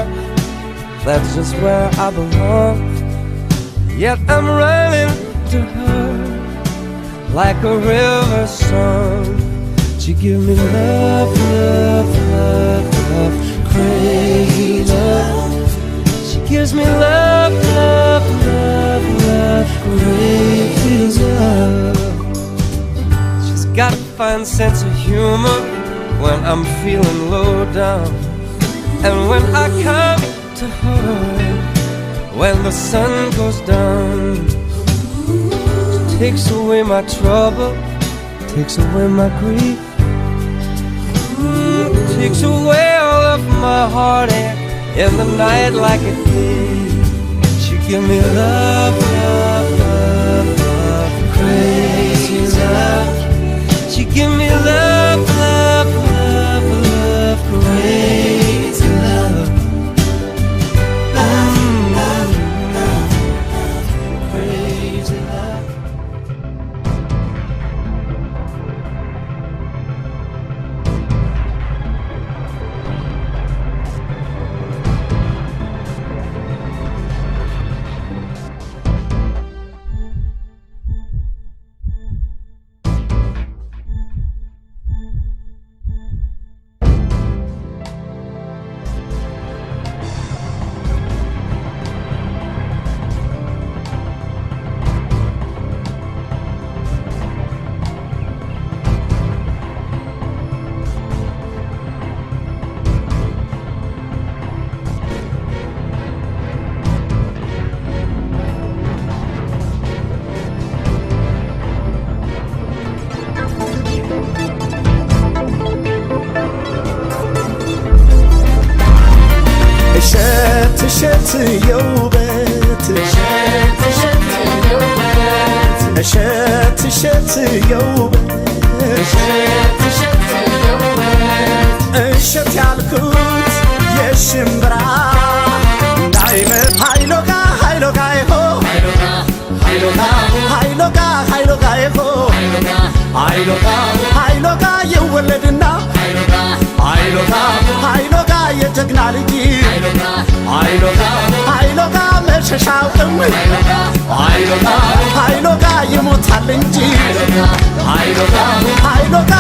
[SPEAKER 20] that's just where I belong. Yet I'm running to her like a river song. She give me love, love, love, love, crazy love. She gives me love, love, love, love, crazy love. She's got a fine sense of humor when I'm feeling low down. And when I come to her, when the sun goes down, she takes away my trouble, takes away my grief, takes away all of my heartache in the night like a thief. She give me love, love, love, love, crazy love. She give me love, love, love, love, crazy love. Crazy love.
[SPEAKER 7] የውበት እሸት እሸት የውበት እሸት ያልኩት የሽምብራ እንዳይመት ሀይሎጋ ሀይሎጋ ይሆ ሀይሎጋ ሀይሎጋ ይሆ ሀይሎጋ ይወለድና ሀይሎጋ የጀግና ልጅ ሀይሎጋ መሸሻውም ሀይሎጋ ይሞታል እንጂ ሀይሎጋ